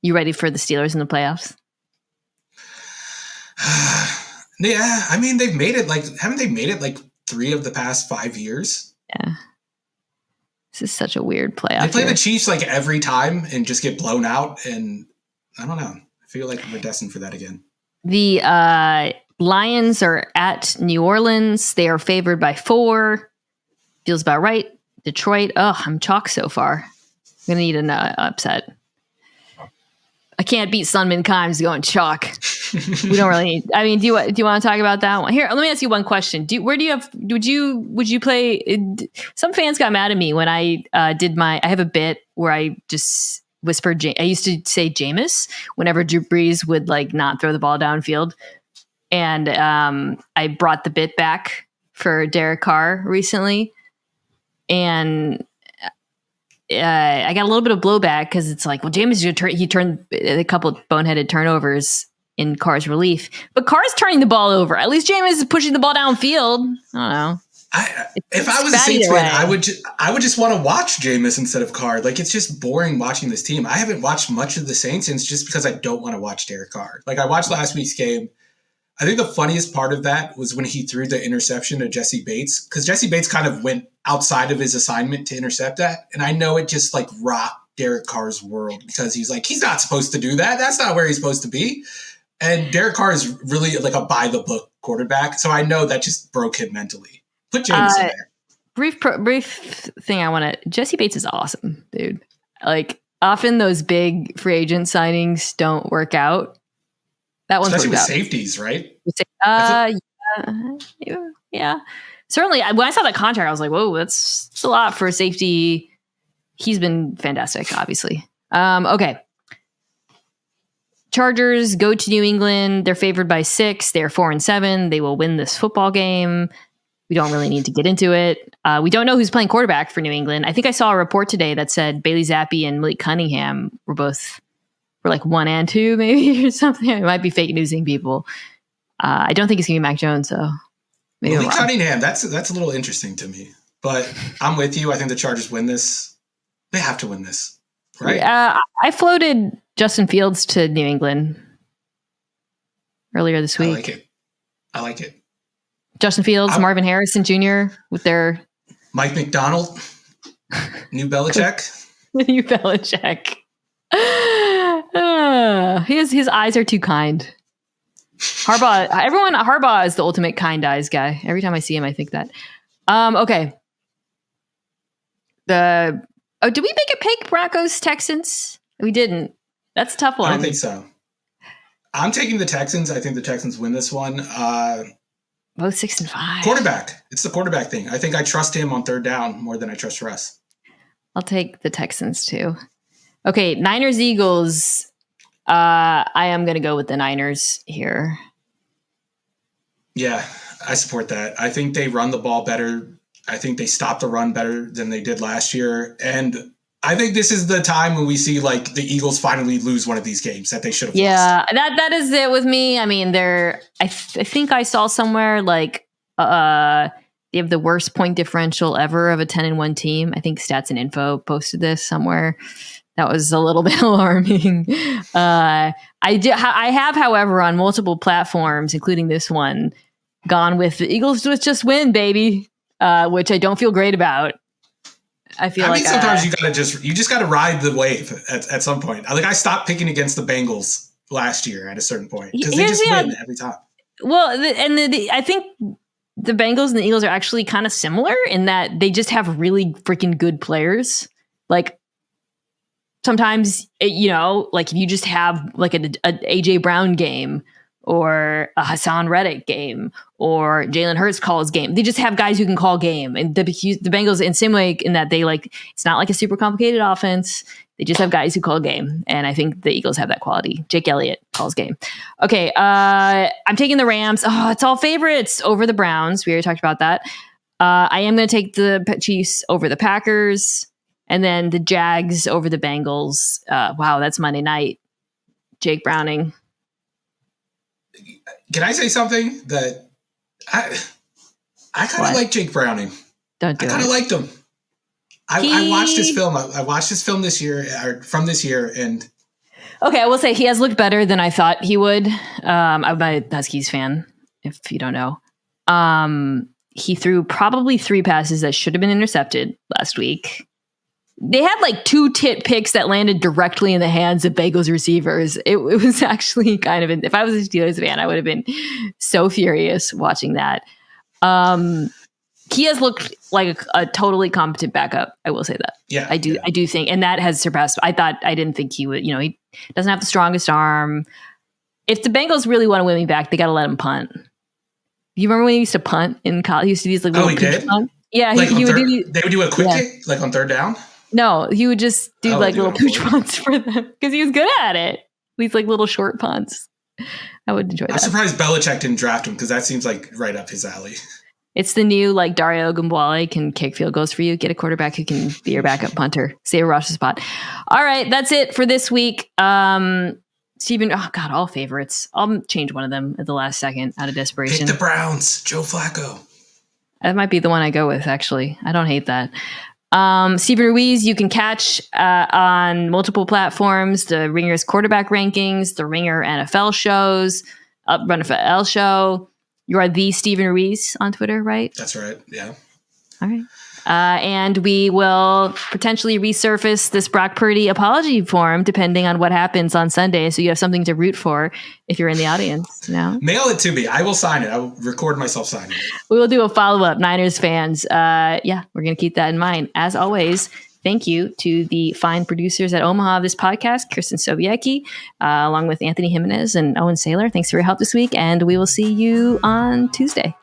You ready for the Steelers in the playoffs? Yeah, I mean, they've made it haven't they made it like 3 of the past 5 years? Yeah. This is such a weird playoff. They play the Chiefs like every time and just get blown out. And I don't know. I feel like we're destined for that again. The Lions are at New Orleans. They are favored by 4. Feels about right. Detroit. Oh, I'm chalk so far. I'm going to need an upset. I can't beat Sunman Kimes going chalk. We don't really need. I mean, do you want to talk about that one? Here, let me ask you one question. Would you play? Some fans got mad at me when I did I have a bit where I just whispered. I used to say Jameis whenever Drew Brees would like not throw the ball downfield, and I brought the bit back for Derek Carr recently, and I got a little bit of blowback because it's like, well, Jameis, he turned a couple of boneheaded turnovers in Carr's relief, but Carr's turning the ball over. At least Jameis is pushing the ball downfield. I don't know. If I was a Saints fan, I would just want to watch Jameis instead of Carr. Like, it's just boring watching this team. I haven't watched much of the Saints, and it's just because I don't want to watch Derek Carr. Like, I watched last week's game. I think the funniest part of that was when he threw the interception to Jesse Bates, because Jesse Bates kind of went outside of his assignment to intercept that. And I know it just like rocked Derek Carr's world because he's like, he's not supposed to do that. That's not where he's supposed to be. And Derek Carr is really like a by the book quarterback. So I know that just broke him mentally. Put James in there. Brief thing Jesse Bates is awesome, dude. Like, often those big free agent signings don't work out. That one's especially with safeties, right? Yeah. Certainly, when I saw that contract, I was like, whoa, that's a lot for a safety. He's been fantastic, obviously. Okay. Chargers go to New England. They're favored by 6. They're 4-7. They will win this football game. We don't really need to get into it. We don't know who's playing quarterback for New England. I think I saw a report today that said Bailey Zappi and Malik Cunningham were like 1 and 2, maybe, or something. It might be fake newsing people. I don't think it's going to be Mac Jones, so maybe Malik Cunningham, that's a little interesting to me. But I'm with you. I think the Chargers win this. They have to win this, right? I floated Justin Fields to New England earlier this week. I like it. Justin Fields, Marvin Harrison Jr. with their Mike McDonald, new Belichick. New Belichick. His eyes are too kind. Harbaugh is the ultimate kind eyes guy. Every time I see him, I think that. Okay. Did we make a pick Broncos Texans? We didn't. That's a tough one. I don't think so. I'm taking the Texans. I think the Texans win this one. Both 6-5. Quarterback. It's the quarterback thing. I think I trust him on third down more than I trust Russ. I'll take the Texans too. Okay, Niners Eagles. I am going to go with the Niners here. Yeah, I support that. I think they run the ball better. I think they stop the run better than they did last year. And I think this is the time when we see like the Eagles finally lose one of these games that they should have lost. Yeah, that is it with me. I mean, I think I saw somewhere like they have the worst point differential ever of a 10-1 team. I think Stats and Info posted this somewhere. That was a little bit alarming. I have, however, on multiple platforms, including this one, gone with the Eagles just win, baby, which I don't feel great about. I mean, sometimes you just gotta ride the wave at some point. I stopped picking against the Bengals last year at a certain point because they just win every time. Well, I think the Bengals and the Eagles are actually kind of similar in that they just have really freaking good players. Like sometimes, like if you just have like a AJ Brown game or a Hassan Reddick game or Jalen Hurts calls game. They just have guys who can call game. And the Bengals in same way in that they it's not like a super complicated offense. They just have guys who call game. And I think the Eagles have that quality. Jake Elliott calls game. Okay. I'm taking the Rams. Oh, it's all favorites over the Browns. We already talked about that. I am going to take the Chiefs over the Packers and then the Jags over the Bengals. Wow. That's Monday night. Jake Browning. Can I say something that I kind of like Jake Browning? I kind of liked him. I watched his film. I watched his film this year, or from this year, and Okay, I will say he has looked better than I thought he would. I'm a Huskies fan, if you don't know. He threw probably 3 passes that should have been intercepted last week. They had like 2 tit picks that landed directly in the hands of Bengals receivers. It was actually kind of, if I was a Steelers fan, I would have been so furious watching that. He has looked like a totally competent backup. I will say that. Yeah, I do think, and that has surpassed. I didn't think he would. He doesn't have the strongest arm. If the Bengals really want to win me back, they got to let him punt. You remember when he used to punt in college? He used to do these like little did? punt. Yeah, like he would do. They would do a quick kick, like on third down. No, he would just do like little pooch punts for them because he was good at it. These like little short punts. I would enjoy that. I'm surprised Belichick didn't draft him because that seems like right up his alley. It's the new like Dario Ogunbowale can kick field goals for you. Get a quarterback who can be your backup punter. Save a roster spot. All right, that's it for this week. Steven, oh God, all favorites. I'll change one of them at the last second out of desperation. Pick the Browns, Joe Flacco. That might be the one I go with, actually. I don't hate that. Steven Ruiz, you can catch on multiple platforms, the Ringer's quarterback rankings, the Ringer NFL shows, Run NFL show. You are the Steven Ruiz on Twitter, right? That's right. Yeah. All right. And we will potentially resurface this Brock Purdy apology form depending on what happens on Sunday. So you have something to root for if you're in the audience now. Mail it to me. I will sign it. I will record myself signing it. We will do a follow-up, Niners fans. Yeah, we're going to keep that in mind. As always, thank you to the fine producers at Omaha of this podcast, Kirsten Sobiecki, along with Anthony Jimenez and Owen Saylor. Thanks for your help this week, and we will see you on Tuesday.